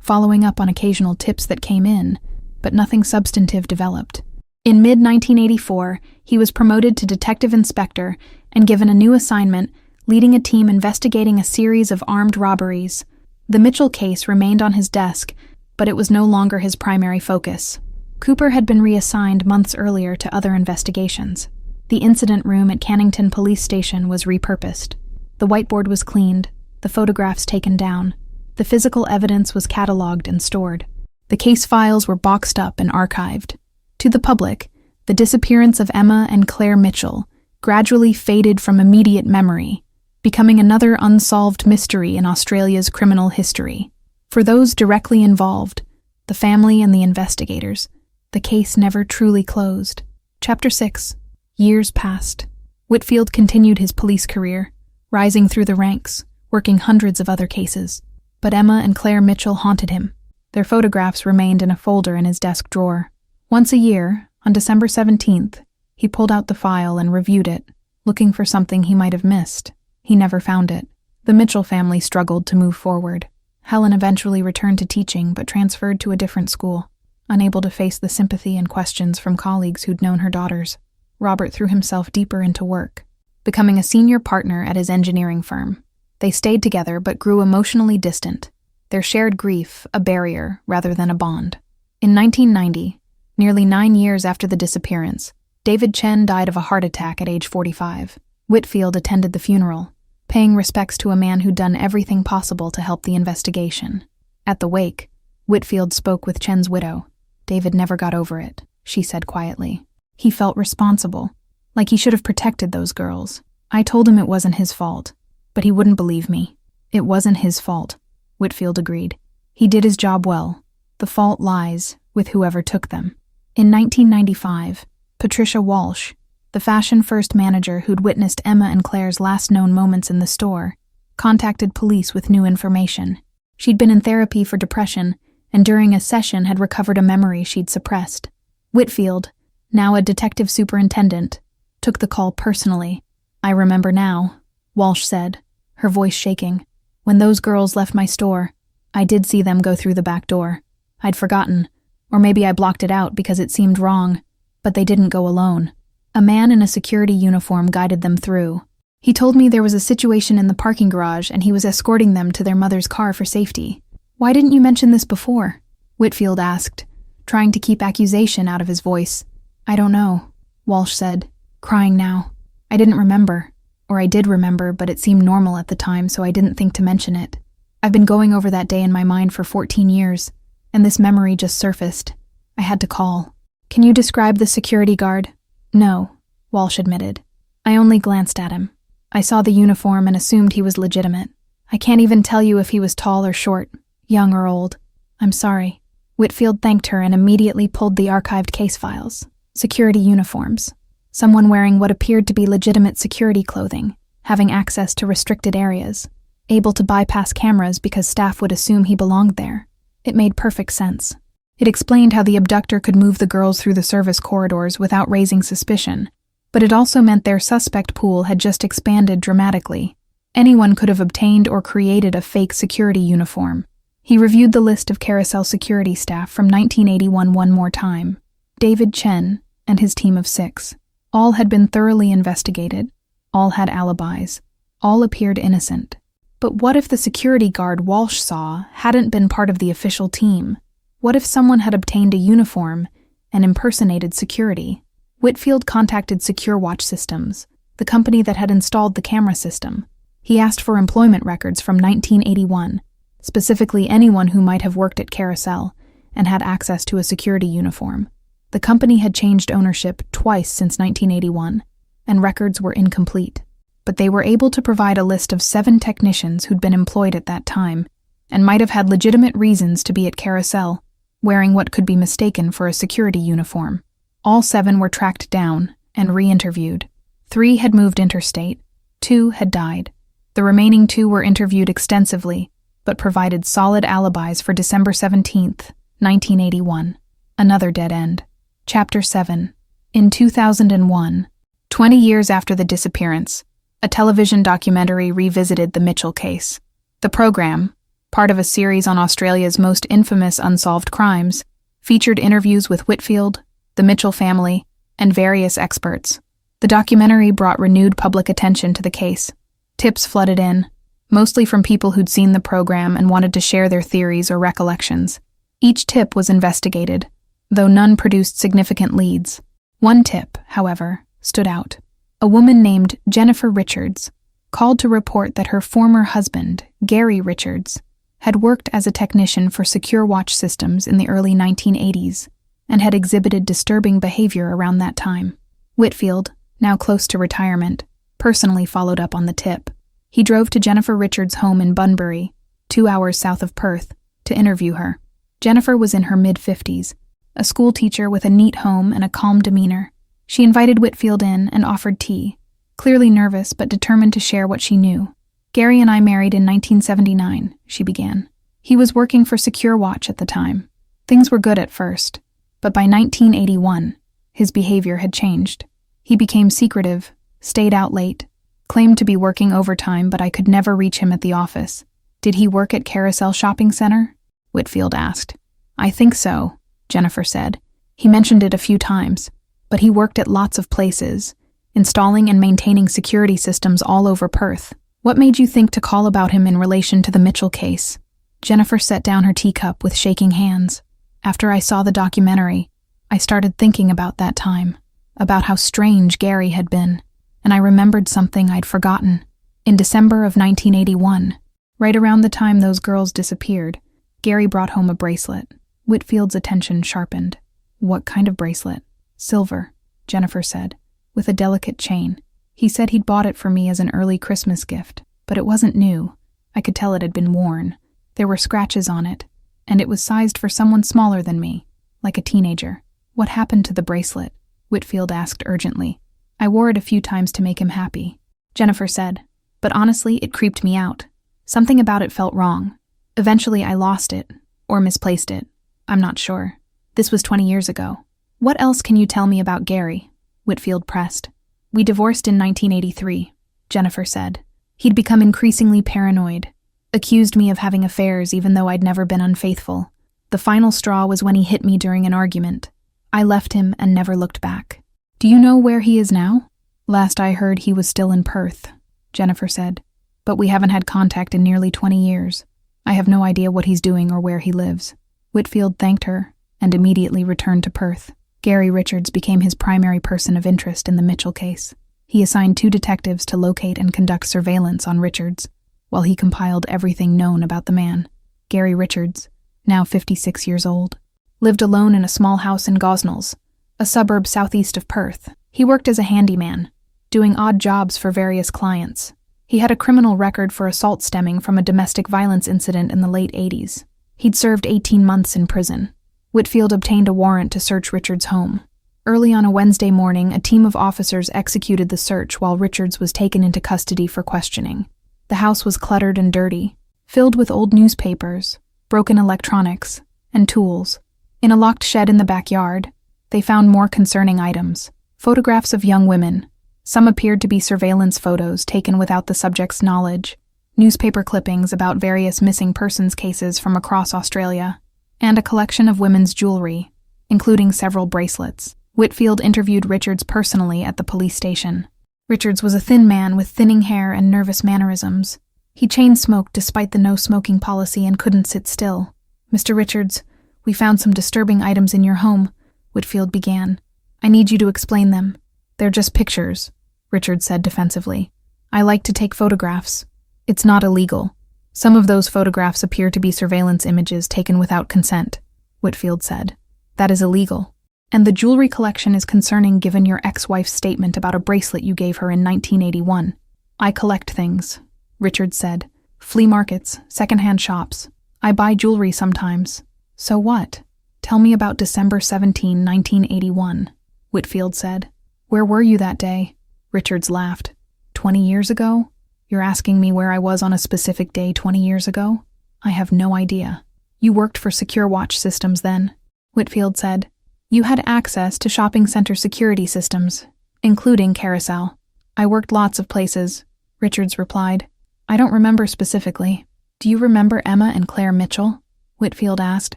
following up on occasional tips that came in, but nothing substantive developed. In mid-1984, he was promoted to detective inspector and given a new assignment, leading a team investigating a series of armed robberies. The Mitchell case remained on his desk, but it was no longer his primary focus. Cooper had been reassigned months earlier to other investigations. The incident room at Cannington Police Station was repurposed. The whiteboard was cleaned, the photographs taken down. The physical evidence was catalogued and stored. The case files were boxed up and archived. To the public, the disappearance of Emma and Claire Mitchell gradually faded from immediate memory, becoming another unsolved mystery in Australia's criminal history. For those directly involved, the family and the investigators, the case never truly closed. Chapter 6. Years passed. Whitfield continued his police career, rising through the ranks, working hundreds of other cases. But Emma and Claire Mitchell haunted him. Their photographs remained in a folder in his desk drawer. Once a year, on December 17th, he pulled out the file and reviewed it, looking for something he might have missed. He never found it. The Mitchell family struggled to move forward. Helen eventually returned to teaching but transferred to a different school, unable to face the sympathy and questions from colleagues who'd known her daughters. Robert threw himself deeper into work, becoming a senior partner at his engineering firm. They stayed together but grew emotionally distant, their shared grief a barrier rather than a bond. In 1990, nearly 9 years after the disappearance, David Chen died of a heart attack at age 45. Whitfield attended the funeral, paying respects to a man who'd done everything possible to help the investigation. At the wake, Whitfield spoke with Chen's widow. "David never got over it," she said quietly. "He felt responsible, like he should have protected those girls. I told him it wasn't his fault, but he wouldn't believe me." "It wasn't his fault," Whitfield agreed. "He did his job well. The fault lies with whoever took them." In 1995, Patricia Walsh, the fashion-first manager who'd witnessed Emma and Claire's last known moments in the store, contacted police with new information. She'd been in therapy for depression, and during a session had recovered a memory she'd suppressed. Whitfield, now a detective superintendent, took the call personally. "I remember now," Walsh said, her voice shaking. "When those girls left my store, I did see them go through the back door. I'd forgotten, or maybe I blocked it out because it seemed wrong, but they didn't go alone. A man in a security uniform guided them through. He told me there was a situation in the parking garage and he was escorting them to their mother's car for safety." "Why didn't you mention this before?" Whitfield asked, trying to keep accusation out of his voice. "I don't know," Walsh said, crying now. "I didn't remember. Or I did remember, but it seemed normal at the time, so I didn't think to mention it. I've been going over that day in my mind for 14 years, and this memory just surfaced. I had to call." "Can you describe the security guard?" "No," Walsh admitted. "I only glanced at him. I saw the uniform and assumed he was legitimate. I can't even tell you if he was tall or short, young or old. I'm sorry." Whitfield thanked her and immediately pulled the archived case files. Security uniforms. Someone wearing what appeared to be legitimate security clothing, having access to restricted areas, able to bypass cameras because staff would assume he belonged there. It made perfect sense. It explained how the abductor could move the girls through the service corridors without raising suspicion, but it also meant their suspect pool had just expanded dramatically. Anyone could have obtained or created a fake security uniform. He reviewed the list of carousel security staff from 1981 one more time. David Chen and his team of 6. All had been thoroughly investigated. All had alibis. All appeared innocent. But what if the security guard Welsh saw hadn't been part of the official team? What if someone had obtained a uniform and impersonated security? Whitfield contacted Secure Watch Systems, the company that had installed the camera system. He asked for employment records from 1981, specifically anyone who might have worked at Carousel and had access to a security uniform. The company had changed ownership twice since 1981, and records were incomplete. But they were able to provide a list of 7 technicians who'd been employed at that time and might have had legitimate reasons to be at Carousel, wearing what could be mistaken for a security uniform. All 7 were tracked down and re-interviewed. 3 had moved interstate. 2 had died. The remaining 2 were interviewed extensively, but provided solid alibis for December 17th, 1981. Another dead end. Chapter 7. In 2001, 20 years after the disappearance, a television documentary revisited the Mitchell case. The program, part of a series on Australia's most infamous unsolved crimes, featured interviews with Whitfield, the Mitchell family, and various experts. The documentary brought renewed public attention to the case. Tips flooded in, mostly from people who'd seen the program and wanted to share their theories or recollections. Each tip was investigated, though none produced significant leads. One tip, however, stood out. A woman named Jennifer Richards called to report that her former husband, Gary Richards, had worked as a technician for Secure Watch Systems in the early 1980s and had exhibited disturbing behavior around that time. Whitfield, now close to retirement, personally followed up on the tip. He drove to Jennifer Richards' home in Bunbury, 2 hours south of Perth, to interview her. Jennifer was in her mid-50s, a school teacher with a neat home and a calm demeanor. She invited Whitfield in and offered tea, clearly nervous but determined to share what she knew. Gary and I married in 1979, she began. He was working for Secure Watch at the time. Things were good at first, but by 1981, his behavior had changed. He became secretive, stayed out late, claimed to be working overtime, but I could never reach him at the office. Did he work at Carousel Shopping Center? Whitfield asked. I think so, Jennifer said. He mentioned it a few times, but he worked at lots of places, installing and maintaining security systems all over Perth. What made you think to call about him in relation to the Mitchell case? Jennifer set down her teacup with shaking hands. After I saw the documentary, I started thinking about that time, about how strange Gary had been, and I remembered something I'd forgotten. In December of 1981, right around the time those girls disappeared, Gary brought home a bracelet. Whitfield's attention sharpened. What kind of bracelet? Silver, Jennifer said, with a delicate chain. He said he'd bought it for me as an early Christmas gift, but it wasn't new. I could tell it had been worn. There were scratches on it, and it was sized for someone smaller than me, like a teenager. What happened to the bracelet? Whitfield asked urgently. I wore it a few times to make him happy, Jennifer said, but honestly, it creeped me out. Something about it felt wrong. Eventually, I lost it, or misplaced it. I'm not sure. This was 20 years ago. What else can you tell me about Gary? Whitfield pressed. We divorced in 1983, Jennifer said. He'd become increasingly paranoid, accused me of having affairs even though I'd never been unfaithful. The final straw was when he hit me during an argument. I left him and never looked back. Do you know where he is now? Last I heard, he was still in Perth, Jennifer said, but we haven't had contact in nearly 20 years. I have no idea what he's doing or where he lives. Whitfield thanked her and immediately returned to Perth. Gary Richards became his primary person of interest in the Mitchell case. He assigned 2 detectives to locate and conduct surveillance on Richards, while he compiled everything known about the man. Gary Richards, now 56 years old, lived alone in a small house in Gosnells, a suburb southeast of Perth. He worked as a handyman, doing odd jobs for various clients. He had a criminal record for assault stemming from a domestic violence incident in the late 80s. He'd served 18 months in prison. Whitfield obtained a warrant to search Richards' home. Early on a Wednesday morning, a team of officers executed the search while Richards was taken into custody for questioning. The house was cluttered and dirty, filled with old newspapers, broken electronics, and tools. In a locked shed in the backyard, they found more concerning items. Photographs of young women. Some appeared to be surveillance photos taken without the subject's knowledge, newspaper clippings about various missing persons cases from across Australia, and a collection of women's jewelry, including several bracelets. Whitfield interviewed Richards personally at the police station. Richards was a thin man with thinning hair and nervous mannerisms. He chain-smoked despite the no-smoking policy and couldn't sit still. "Mr. Richards, we found some disturbing items in your home," Whitfield began. "I need you to explain them." "They're just pictures," Richards said defensively. "I like to take photographs. It's not illegal. Some of those photographs appear to be surveillance images taken without consent," Whitfield said. "That is illegal. And the jewelry collection is concerning given your ex-wife's statement about a bracelet you gave her in 1981. "I collect things," Richards said. "Flea markets, secondhand shops. I buy jewelry sometimes." "So what? Tell me about December 17, 1981, Whitfield said. "Where were you that day?" Richards laughed. 20 years ago? You're asking me where I was on a specific day 20 years ago? I have no idea." "You worked for Secure Watch Systems then," Whitfield said. "You had access to shopping center security systems, including Carousel." "I worked lots of places," Richards replied. "I don't remember specifically." "Do you remember Emma and Claire Mitchell?" Whitfield asked,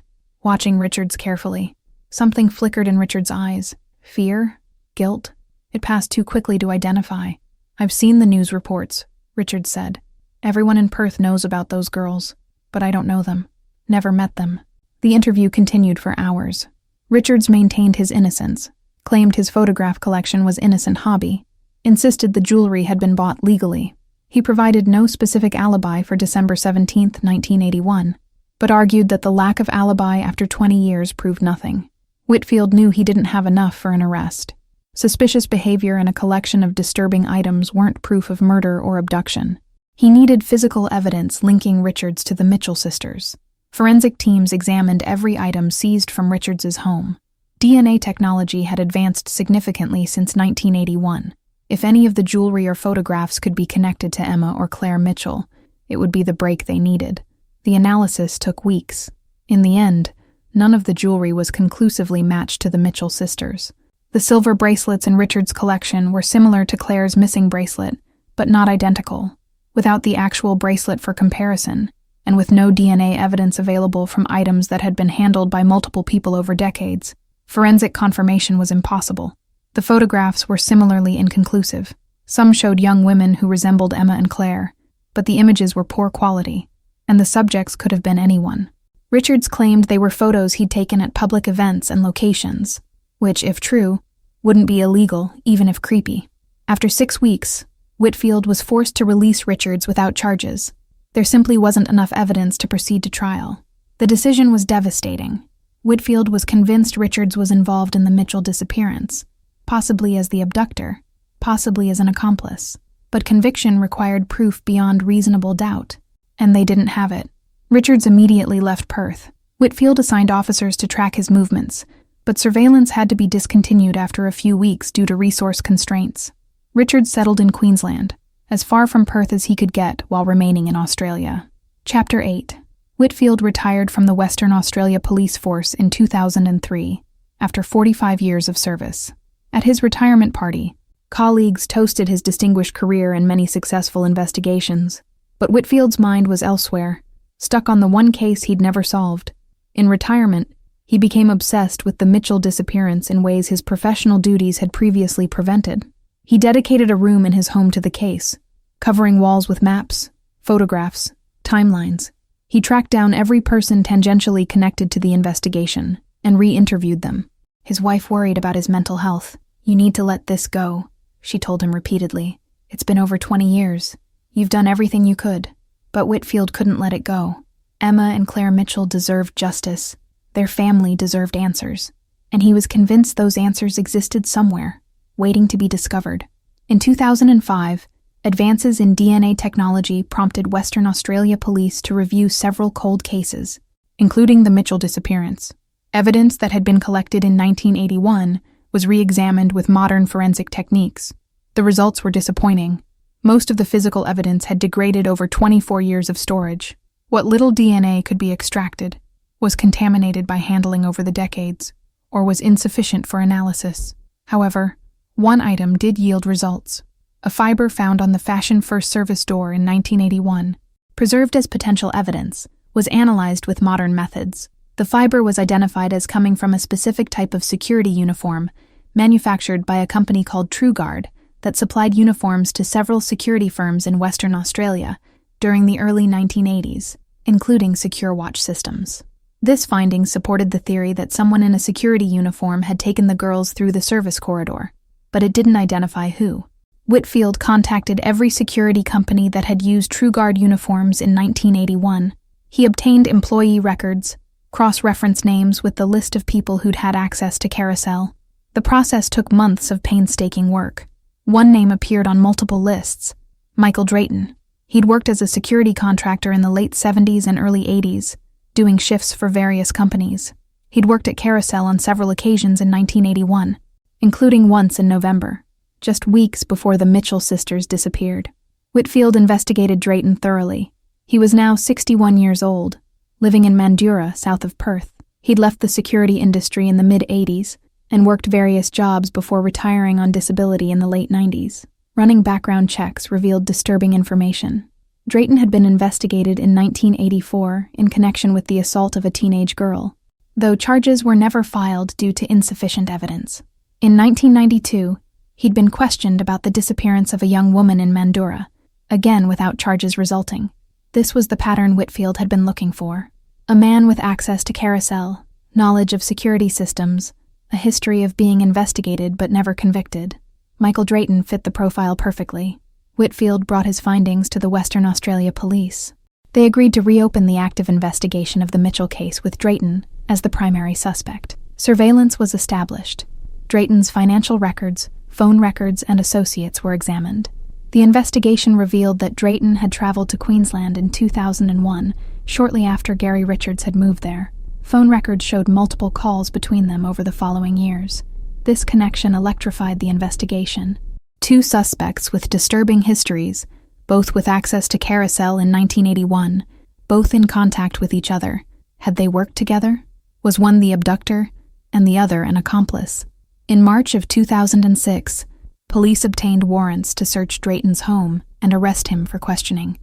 watching Richards carefully. Something flickered in Richards' eyes. Fear? Guilt? It passed too quickly to identify. "I've seen the news reports," Richards said. "Everyone in Perth knows about those girls, but I don't know them. Never met them." The interview continued for hours. Richards maintained his innocence, claimed his photograph collection was innocent hobby, insisted the jewelry had been bought legally. He provided no specific alibi for December 17, 1981, but argued that the lack of alibi after 20 years proved nothing. Whitfield knew he didn't have enough for an arrest. Suspicious behavior and a collection of disturbing items weren't proof of murder or abduction. He needed physical evidence linking Richards to the Mitchell sisters. Forensic teams examined every item seized from Richards's home. DNA technology had advanced significantly since 1981. If any of the jewelry or photographs could be connected to Emma or Claire Mitchell, it would be the break they needed. The analysis took weeks. In the end, none of the jewelry was conclusively matched to the Mitchell sisters. The silver bracelets in Richards' collection were similar to Claire's missing bracelet, but not identical. Without the actual bracelet for comparison, and with no DNA evidence available from items that had been handled by multiple people over decades, forensic confirmation was impossible. The photographs were similarly inconclusive. Some showed young women who resembled Emma and Claire, but the images were poor quality, and the subjects could have been anyone. Richards claimed they were photos he'd taken at public events and locations, which, if true, wouldn't be illegal, even if creepy. After 6 weeks, Whitfield was forced to release Richards without charges. There simply wasn't enough evidence to proceed to trial. The decision was devastating. Whitfield was convinced Richards was involved in the Mitchell disappearance, possibly as the abductor, possibly as an accomplice. But conviction required proof beyond reasonable doubt, and they didn't have it. Richards immediately left Perth. Whitfield assigned officers to track his movements, but surveillance had to be discontinued after a few weeks due to resource constraints. Richards settled in Queensland, as far from Perth as he could get while remaining in Australia. Chapter 8. Whitfield retired from the Western Australia Police Force in 2003, after 45 years of service. At his retirement party, colleagues toasted his distinguished career and many successful investigations, but Whitfield's mind was elsewhere, stuck on the one case he'd never solved. In retirement, he became obsessed with the Mitchell disappearance in ways his professional duties had previously prevented. He dedicated a room in his home to the case, covering walls with maps, photographs, timelines. He tracked down every person tangentially connected to the investigation and re-interviewed them. His wife worried about his mental health. "You need to let this go," she told him repeatedly. "It's been over 20 years. You've done everything you could." But Whitfield couldn't let it go. Emma and Claire Mitchell deserved justice. Their family deserved answers. And he was convinced those answers existed somewhere, waiting to be discovered. In 2005, advances in DNA technology prompted Western Australia police to review several cold cases, including the Mitchell disappearance. Evidence that had been collected in 1981 was re-examined with modern forensic techniques. The results were disappointing. Most of the physical evidence had degraded over 24 years of storage. What little DNA could be extracted was contaminated by handling over the decades, or was insufficient for analysis. However, one item did yield results. A fiber found on the Fashion First Service door in 1981, preserved as potential evidence, was analyzed with modern methods. The fiber was identified as coming from a specific type of security uniform manufactured by a company called TrueGuard that supplied uniforms to several security firms in Western Australia during the early 1980s, including secure watch systems. This finding supported the theory that someone in a security uniform had taken the girls through the service corridor, but it didn't identify who. Whitfield contacted every security company that had used TrueGuard uniforms in 1981. He obtained employee records, cross-referenced names with the list of people who'd had access to Carousel. The process took months of painstaking work. One name appeared on multiple lists: Michael Drayton. He'd worked as a security contractor in the late 70s and early 80s, doing shifts for various companies. He'd worked at Carousel on several occasions in 1981, including once in November, just weeks before the Mitchell sisters disappeared. Whitfield investigated Drayton thoroughly. He was now 61 years old, living in Mandurah, south of Perth. He'd left the security industry in the mid-80s and worked various jobs before retiring on disability in the late 90s. Running background checks revealed disturbing information. Drayton had been investigated in 1984 in connection with the assault of a teenage girl, though charges were never filed due to insufficient evidence. In 1992, he'd been questioned about the disappearance of a young woman in Mandurah, again without charges resulting. This was the pattern Whitfield had been looking for. A man with access to Carousel, knowledge of security systems, a history of being investigated but never convicted. Michael Drayton fit the profile perfectly. Whitfield brought his findings to the Western Australia Police. They agreed to reopen the active investigation of the Mitchell case with Drayton as the primary suspect. Surveillance was established. Drayton's financial records, phone records, and associates were examined. The investigation revealed that Drayton had traveled to Queensland in 2001, shortly after Gary Richards had moved there. Phone records showed multiple calls between them over the following years. This connection electrified the investigation. Two suspects with disturbing histories, both with access to Carousel in 1981, both in contact with each other. Had they worked together? Was one the abductor and the other an accomplice? In March of 2006, police obtained warrants to search Drayton's home and arrest him for questioning.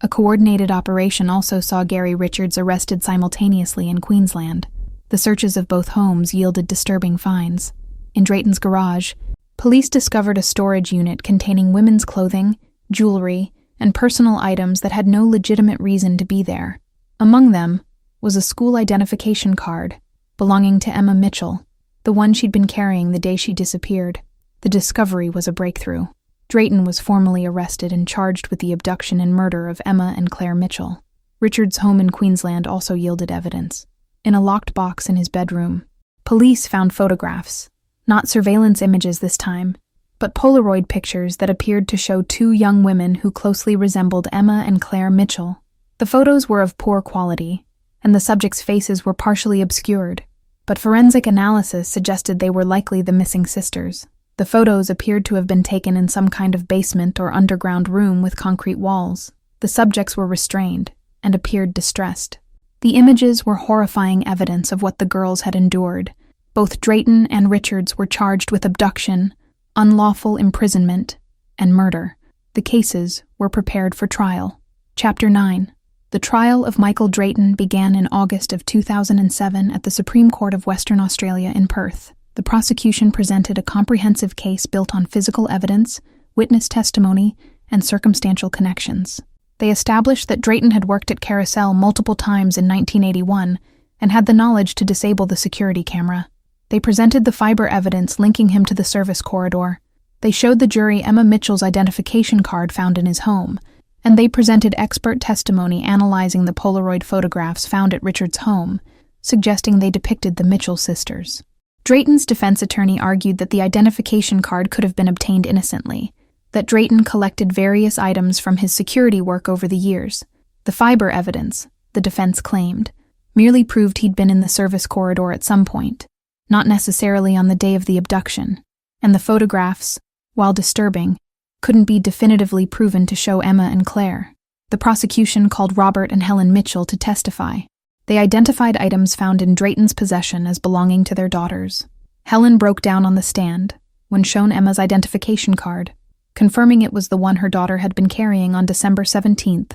A coordinated operation also saw Gary Richards arrested simultaneously in Queensland. The searches of both homes yielded disturbing finds. In Drayton's garage, police discovered a storage unit containing women's clothing, jewelry, and personal items that had no legitimate reason to be there. Among them was a school identification card belonging to Emma Mitchell, the one she'd been carrying the day she disappeared. The discovery was a breakthrough. Drayton was formally arrested and charged with the abduction and murder of Emma and Claire Mitchell. Richard's home in Queensland also yielded evidence. In a locked box in his bedroom, police found photographs, not surveillance images this time, but Polaroid pictures that appeared to show two young women who closely resembled Emma and Claire Mitchell. The photos were of poor quality, and the subjects' faces were partially obscured, but forensic analysis suggested they were likely the missing sisters. The photos appeared to have been taken in some kind of basement or underground room with concrete walls. The subjects were restrained and appeared distressed. The images were horrifying evidence of what the girls had endured. Both Drayton and Richards were charged with abduction, unlawful imprisonment, and murder. The cases were prepared for trial. Chapter 9. The trial of Michael Drayton began in August of 2007 at the Supreme Court of Western Australia in Perth. The prosecution presented a comprehensive case built on physical evidence, witness testimony, and circumstantial connections. They established that Drayton had worked at Carousel multiple times in 1981 and had the knowledge to disable the security camera. They presented the fiber evidence linking him to the service corridor. They showed the jury Emma Mitchell's identification card found in his home, and they presented expert testimony analyzing the Polaroid photographs found at Richard's home, suggesting they depicted the Mitchell sisters. Drayton's defense attorney argued that the identification card could have been obtained innocently, that Drayton collected various items from his security work over the years. The fiber evidence, the defense claimed, merely proved he'd been in the service corridor at some point, not necessarily on the day of the abduction, and the photographs, while disturbing, couldn't be definitively proven to show Emma and Claire. The prosecution called Robert and Helen Mitchell to testify. They identified items found in Drayton's possession as belonging to their daughters. Helen broke down on the stand when shown Emma's identification card, confirming it was the one her daughter had been carrying on December 17,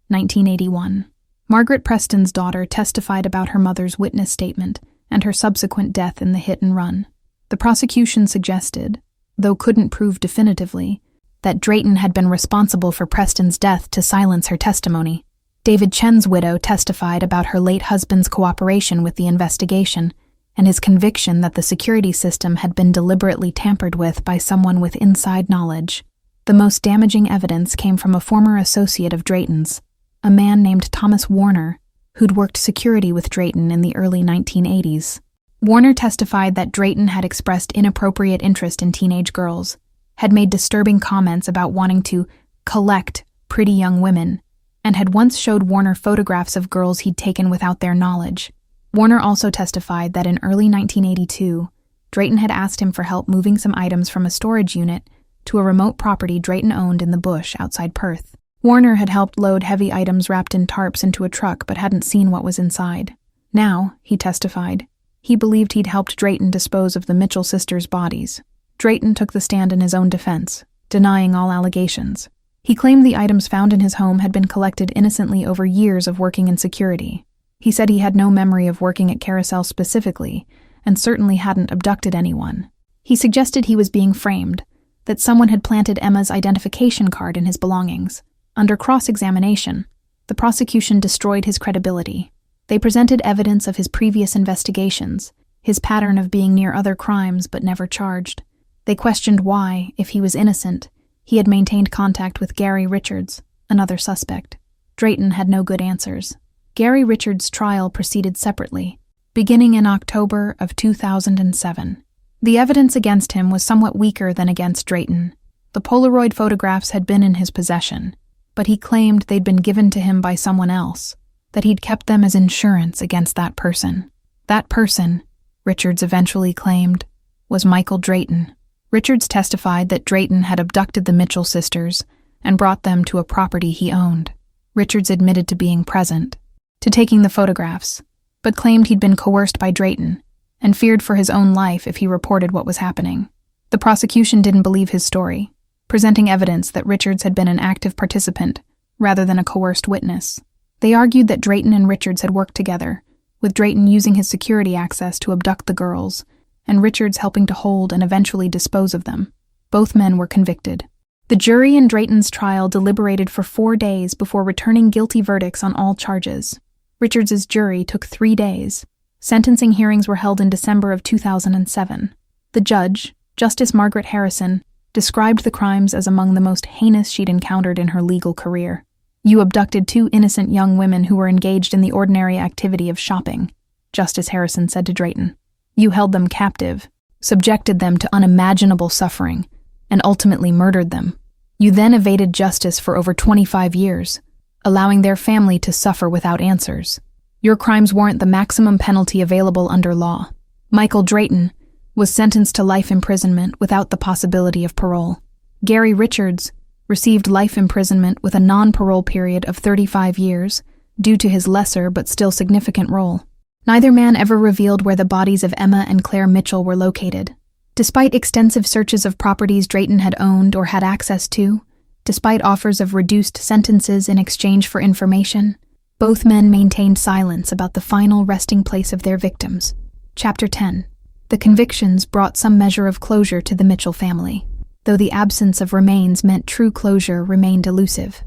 1981. Margaret Preston's daughter testified about her mother's witness statement and her subsequent death in the hit and run. The prosecution suggested, though couldn't prove definitively, that Drayton had been responsible for Preston's death to silence her testimony. David Chen's widow testified about her late husband's cooperation with the investigation and his conviction that the security system had been deliberately tampered with by someone with inside knowledge. The most damaging evidence came from a former associate of Drayton's, a man named Thomas Warner, who'd worked security with Drayton in the early 1980s. Warner testified that Drayton had expressed inappropriate interest in teenage girls, had made disturbing comments about wanting to collect pretty young women, and had once showed Warner photographs of girls he'd taken without their knowledge. Warner also testified that in early 1982, Drayton had asked him for help moving some items from a storage unit to a remote property Drayton owned in the bush outside Perth. Warner had helped load heavy items wrapped in tarps into a truck but hadn't seen what was inside. Now, he testified, he believed he'd helped Drayton dispose of the Mitchell sisters' bodies. Drayton took the stand in his own defense, denying all allegations. He claimed the items found in his home had been collected innocently over years of working in security. He said he had no memory of working at Carousel specifically, and certainly hadn't abducted anyone. He suggested he was being framed, that someone had planted Emma's identification card in his belongings. Under cross-examination, the prosecution destroyed his credibility. They presented evidence of his previous investigations, his pattern of being near other crimes but never charged. They questioned why, if he was innocent, he had maintained contact with Gary Richards, another suspect. Drayton had no good answers. Gary Richards' trial proceeded separately, beginning in October of 2007. The evidence against him was somewhat weaker than against Drayton. The Polaroid photographs had been in his possession, but he claimed they'd been given to him by someone else, that he'd kept them as insurance against that person. That person, Richards eventually claimed, was Michael Drayton. Richards testified that Drayton had abducted the Mitchell sisters and brought them to a property he owned. Richards admitted to being present, to taking the photographs, but claimed he'd been coerced by Drayton and feared for his own life if he reported what was happening. The prosecution didn't believe his story, presenting evidence that Richards had been an active participant rather than a coerced witness. They argued that Drayton and Richards had worked together, with Drayton using his security access to abduct the girls, and Richards helping to hold and eventually dispose of them. Both men were convicted. The jury in Drayton's trial deliberated for 4 days before returning guilty verdicts on all charges. Richards's jury took 3 days. Sentencing hearings were held in December of 2007. The judge, Justice Margaret Harrison, described the crimes as among the most heinous she'd encountered in her legal career. "You abducted 2 innocent young women who were engaged in the ordinary activity of shopping," Justice Harrison said to Drayton. "You held them captive, subjected them to unimaginable suffering, and ultimately murdered them. You then evaded justice for over 25 years, allowing their family to suffer without answers. Your crimes warrant the maximum penalty available under law." Michael Drayton was sentenced to life imprisonment without the possibility of parole. Gary Richards received life imprisonment with a non-parole period of 35 years due to his lesser but still significant role. Neither man ever revealed where the bodies of Emma and Claire Mitchell were located. Despite extensive searches of properties Drayton had owned or had access to, despite offers of reduced sentences in exchange for information, both men maintained silence about the final resting place of their victims. Chapter 10. The convictions brought some measure of closure to the Mitchell family, though the absence of remains meant true closure remained elusive.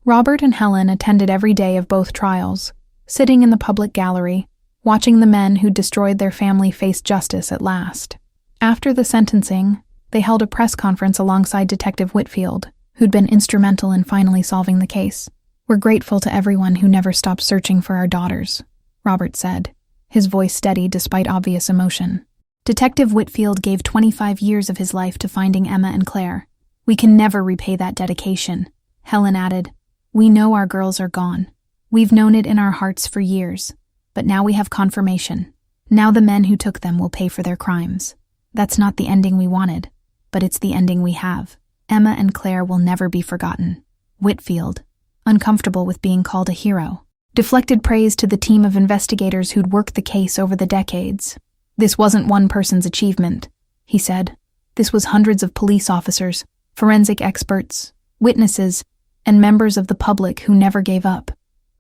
Robert and Helen attended every day of both trials, sitting in the public gallery, watching the men who destroyed their family face justice at last. After the sentencing, they held a press conference alongside Detective Whitfield, who'd been instrumental in finally solving the case. "We're grateful to everyone who never stopped searching for our daughters," Robert said, his voice steady despite obvious emotion. Detective Whitfield gave 25 years of his life to finding Emma and Claire. "We can never repay that dedication," Helen added. "We know our girls are gone. We've known it in our hearts for years, but now we have confirmation. Now the men who took them will pay for their crimes. That's not the ending we wanted, but it's the ending we have. Emma and Claire will never be forgotten." Whitfield, uncomfortable with being called a hero, deflected praise to the team of investigators who'd worked the case over the decades. "This wasn't one person's achievement," he said. "This was hundreds of police officers, forensic experts, witnesses, and members of the public who never gave up.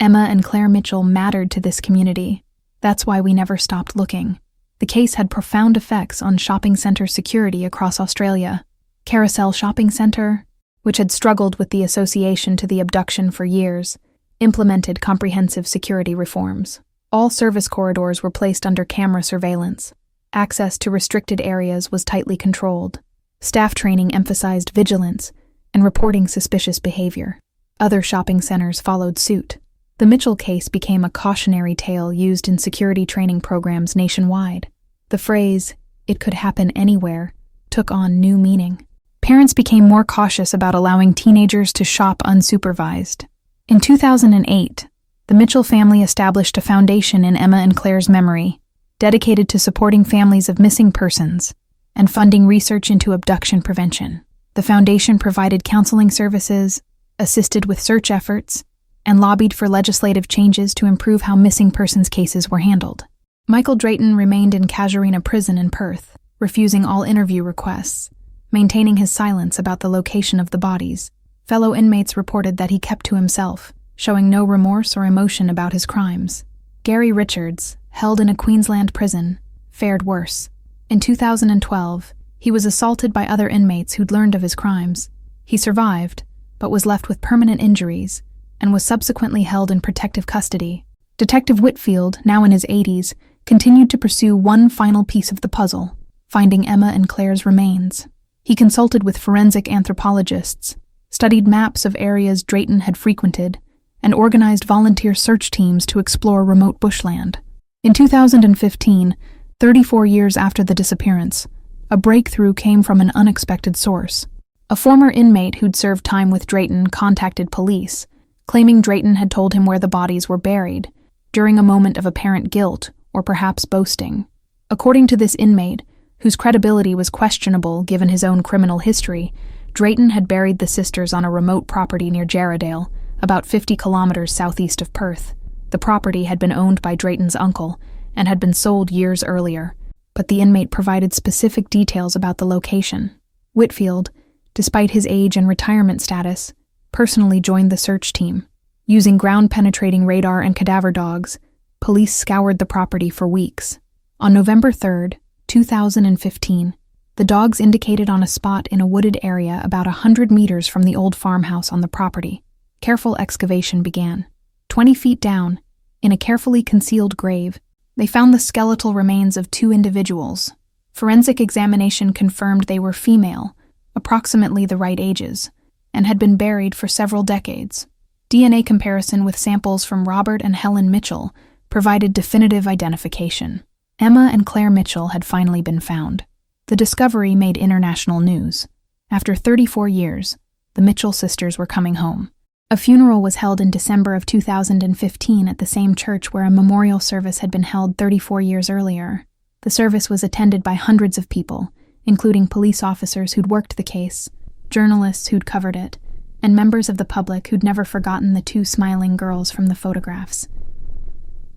Emma and Claire Mitchell mattered to this community. That's why we never stopped looking." The case had profound effects on shopping center security across Australia. Carousel Shopping Centre, which had struggled with the association to the abduction for years, implemented comprehensive security reforms. All service corridors were placed under camera surveillance. Access to restricted areas was tightly controlled. Staff training emphasized vigilance and reporting suspicious behavior. Other shopping centers followed suit. The Mitchell case became a cautionary tale used in security training programs nationwide. The phrase, "it could happen anywhere," took on new meaning. Parents became more cautious about allowing teenagers to shop unsupervised. In 2008, the Mitchell family established a foundation in Emma and Claire's memory, dedicated to supporting families of missing persons and funding research into abduction prevention. The foundation provided counseling services, assisted with search efforts, and lobbied for legislative changes to improve how missing persons cases were handled. Michael Drayton remained in Casuarina Prison in Perth, refusing all interview requests, maintaining his silence about the location of the bodies. Fellow inmates reported that he kept to himself, showing no remorse or emotion about his crimes. Gary Richards, held in a Queensland prison, fared worse. In 2012, he was assaulted by other inmates who'd learned of his crimes. He survived, but was left with permanent injuries, and was subsequently held in protective custody. Detective Whitfield, now in his 80s, continued to pursue one final piece of the puzzle, finding Emma and Claire's remains. He consulted with forensic anthropologists, studied maps of areas Drayton had frequented, and organized volunteer search teams to explore remote bushland. In 2015, 34 years after the disappearance, a breakthrough came from an unexpected source. A former inmate who'd served time with Drayton contacted police, claiming Drayton had told him where the bodies were buried, during a moment of apparent guilt or perhaps boasting. According to this inmate, whose credibility was questionable given his own criminal history, Drayton had buried the sisters on a remote property near Jarrahdale, about 50 kilometers southeast of Perth. The property had been owned by Drayton's uncle and had been sold years earlier, but the inmate provided specific details about the location. Whitfield, despite his age and retirement status, personally joined the search team. Using ground-penetrating radar and cadaver dogs, police scoured the property for weeks. On November 3, 2015, the dogs indicated on a spot in a wooded area about 100 meters from the old farmhouse on the property. Careful excavation began. 20 feet down, in a carefully concealed grave, they found the skeletal remains of 2 individuals. Forensic examination confirmed they were female, approximately the right ages, and had been buried for several decades. DNA comparison with samples from Robert and Helen Mitchell provided definitive identification. Emma and Claire Mitchell had finally been found. The discovery made international news. After 34 years, the Mitchell sisters were coming home. A funeral was held in December of 2015 at the same church where a memorial service had been held 34 years earlier. The service was attended by hundreds of people, including police officers who'd worked the case, journalists who'd covered it, and members of the public who'd never forgotten the 2 smiling girls from the photographs.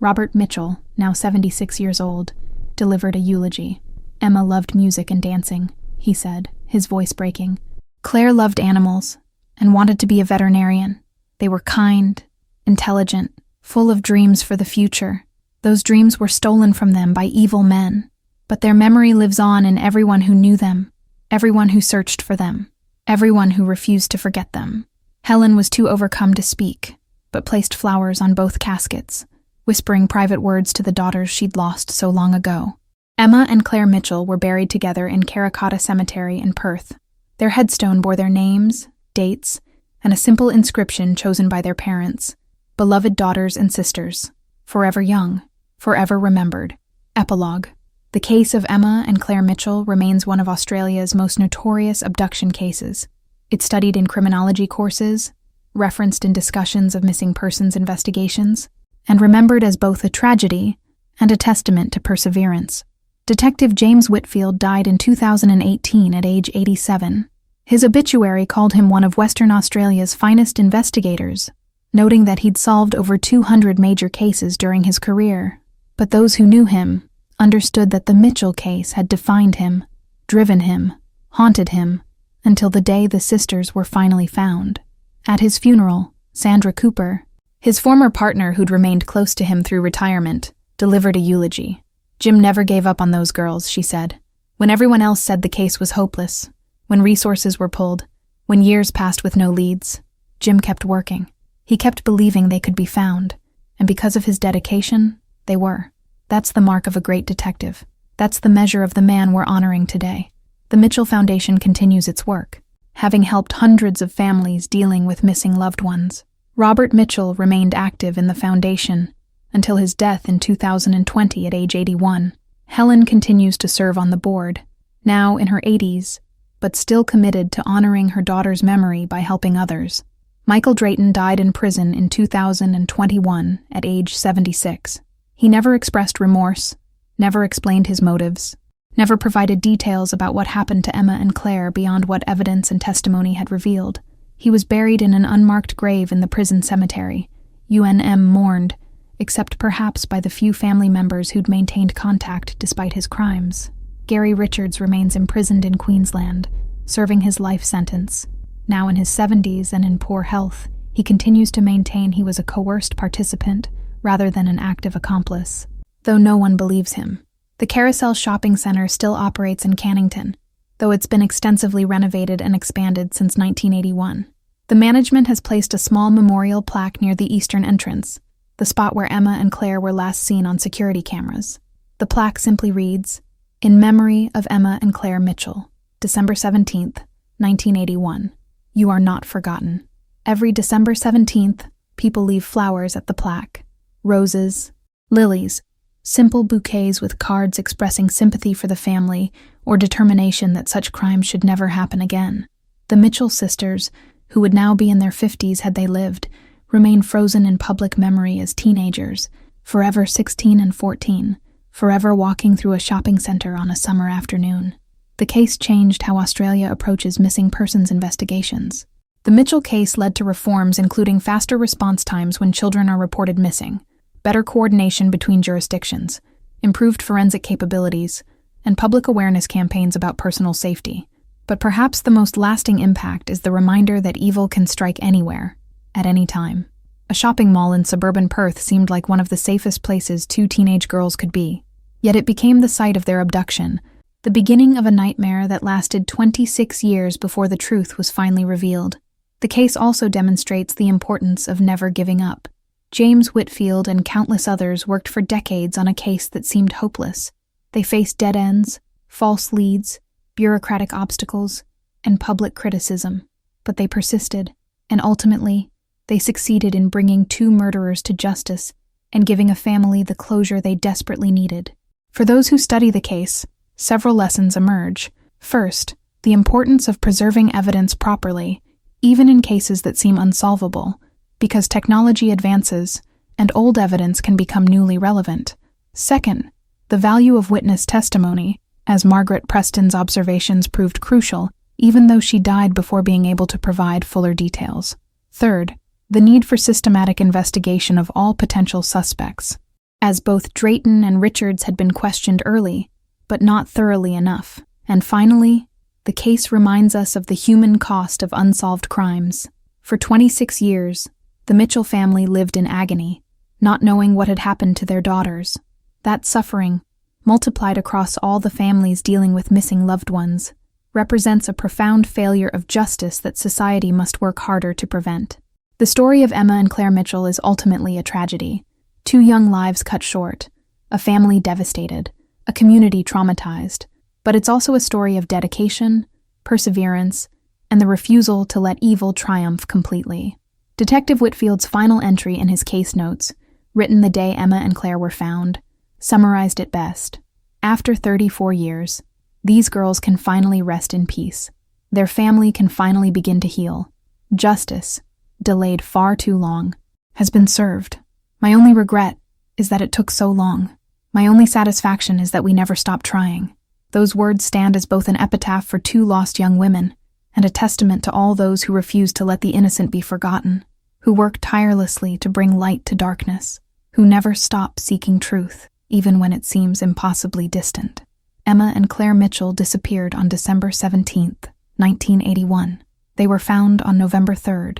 Robert Mitchell, now 76 years old, delivered a eulogy. "Emma loved music and dancing," he said, his voice breaking. "Claire loved animals and wanted to be a veterinarian. They were kind, intelligent, full of dreams for the future. Those dreams were stolen from them by evil men, but their memory lives on in everyone who knew them, everyone who searched for them, everyone who refused to forget them." Helen was too overcome to speak, but placed flowers on both caskets, whispering private words to the daughters she'd lost so long ago. Emma and Claire Mitchell were buried together in Carmarthenshire Cemetery in Perth. Their headstone bore their names, dates, and a simple inscription chosen by their parents: "Beloved daughters and sisters, forever young, forever remembered." Epilogue. The case of Emma and Claire Mitchell remains one of Australia's most notorious abduction cases. It's studied in criminology courses, referenced in discussions of missing persons investigations, and remembered as both a tragedy and a testament to perseverance. Detective James Whitfield died in 2018 at age 87. His obituary called him one of Western Australia's finest investigators, noting that he'd solved over 200 major cases during his career. But those who knew him understood that the Mitchell case had defined him, driven him, haunted him, until the day the sisters were finally found. At his funeral, Sandra Cooper, his former partner who'd remained close to him through retirement, delivered a eulogy. "Jim never gave up on those girls," she said. "When everyone else said the case was hopeless, when resources were pulled, when years passed with no leads, Jim kept working. He kept believing they could be found, and because of his dedication, they were. That's the mark of a great detective. That's the measure of the man we're honoring today." The Mitchell Foundation continues its work, having helped hundreds of families dealing with missing loved ones. Robert Mitchell remained active in the foundation until his death in 2020 at age 81. Helen continues to serve on the board, now in her 80s, but still committed to honoring her daughter's memory by helping others. Michael Drayton died in prison in 2021 at age 76. He never expressed remorse, never explained his motives, never provided details about what happened to Emma and Claire beyond what evidence and testimony had revealed. He was buried in an unmarked grave in the prison cemetery. UNM mourned, except perhaps by the few family members who'd maintained contact despite his crimes. Gary Richards remains imprisoned in Queensland, serving his life sentence. Now in his 70s and in poor health, he continues to maintain he was a coerced participant rather than an active accomplice, though no one believes him. The Carousel Shopping Center still operates in Cannington, though it's been extensively renovated and expanded since 1981. The management has placed a small memorial plaque near the eastern entrance, the spot where Emma and Claire were last seen on security cameras. The plaque simply reads, "In memory of Emma and Claire Mitchell, December 17th, 1981. You are not forgotten." Every December 17th, people leave flowers at the plaque. Roses, lilies, simple bouquets with cards expressing sympathy for the family or determination that such crimes should never happen again. The Mitchell sisters, who would now be in their 50s had they lived, remain frozen in public memory as teenagers, forever 16 and 14, forever walking through a shopping center on a summer afternoon. The case changed how Australia approaches missing persons investigations. The Mitchell case led to reforms including faster response times when children are reported missing, better coordination between jurisdictions, improved forensic capabilities, and public awareness campaigns about personal safety. But perhaps the most lasting impact is the reminder that evil can strike anywhere, at any time. A shopping mall in suburban Perth seemed like one of the safest places two teenage girls could be. Yet it became the site of their abduction, the beginning of a nightmare that lasted 26 years before the truth was finally revealed. The case also demonstrates the importance of never giving up. James Whitfield and countless others worked for decades on a case that seemed hopeless. They faced dead ends, false leads, bureaucratic obstacles, and public criticism. But they persisted, and ultimately, they succeeded in bringing two murderers to justice and giving a family the closure they desperately needed. For those who study the case, several lessons emerge. First, the importance of preserving evidence properly, even in cases that seem unsolvable, because technology advances and old evidence can become newly relevant. Second, the value of witness testimony, as Margaret Preston's observations proved crucial, even though she died before being able to provide fuller details. Third, the need for systematic investigation of all potential suspects, as both Drayton and Richards had been questioned early, but not thoroughly enough. And finally, the case reminds us of the human cost of unsolved crimes. For 26 years, the Mitchell family lived in agony, not knowing what had happened to their daughters. That suffering, multiplied across all the families dealing with missing loved ones, represents a profound failure of justice that society must work harder to prevent. The story of Emma and Claire Mitchell is ultimately a tragedy. Two young lives cut short, a family devastated, a community traumatized. But it's also a story of dedication, perseverance, and the refusal to let evil triumph completely. Detective Whitfield's final entry in his case notes, written the day Emma and Claire were found, summarized it best. After 34 years, these girls can finally rest in peace. Their family can finally begin to heal. Justice, delayed far too long, has been served. My only regret is that it took so long. My only satisfaction is that we never stopped trying. Those words stand as both an epitaph for two lost young women and a testament to all those who refuse to let the innocent be forgotten, who work tirelessly to bring light to darkness, who never stop seeking truth, even when it seems impossibly distant. Emma and Claire Mitchell disappeared on December 17, 1981. They were found on November 3,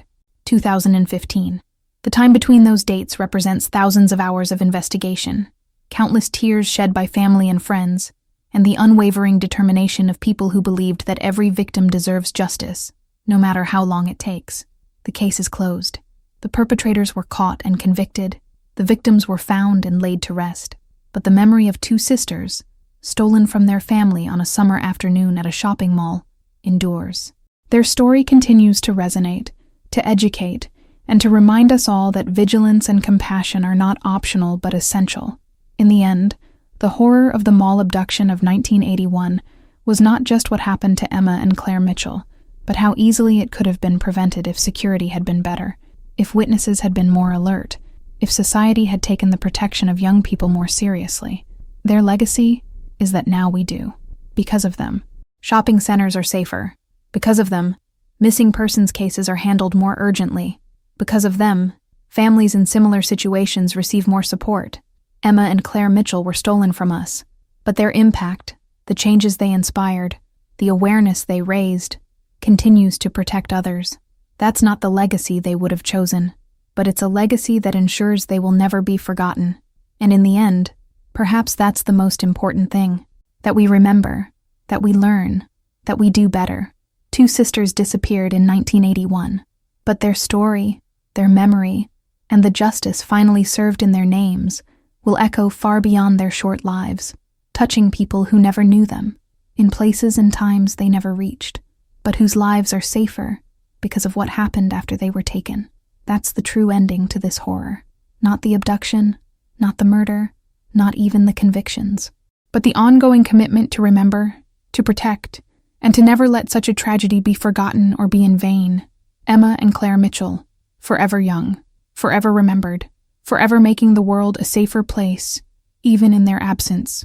2015. The time between those dates represents thousands of hours of investigation, countless tears shed by family and friends, and the unwavering determination of people who believed that every victim deserves justice, no matter how long it takes. The case is closed. The perpetrators were caught and convicted. The victims were found and laid to rest. But the memory of two sisters, stolen from their family on a summer afternoon at a shopping mall, endures. Their story continues to resonate, to educate, and to remind us all that vigilance and compassion are not optional but essential. In the end, the horror of the mall abduction of 1981 was not just what happened to Emma and Claire Mitchell, but how easily it could have been prevented if security had been better, if witnesses had been more alert, if society had taken the protection of young people more seriously. Their legacy is that now we do. Because of them, shopping centers are safer. Because of them, missing persons cases are handled more urgently. Because of them, families in similar situations receive more support. Emma and Claire Mitchell were stolen from us, but their impact, the changes they inspired, the awareness they raised, continues to protect others. That's not the legacy they would have chosen, but it's a legacy that ensures they will never be forgotten. And in the end, perhaps that's the most important thing, that we remember, that we learn, that we do better. Two sisters disappeared in 1981, but their story, their memory, and the justice finally served in their names will echo far beyond their short lives, touching people who never knew them, in places and times they never reached, but whose lives are safer because of what happened after they were taken. That's the true ending to this horror. Not the abduction, not the murder, not even the convictions, but the ongoing commitment to remember, to protect, and to never let such a tragedy be forgotten or be in vain. Emma and Claire Mitchell, forever young, forever remembered, forever making the world a safer place, even in their absence.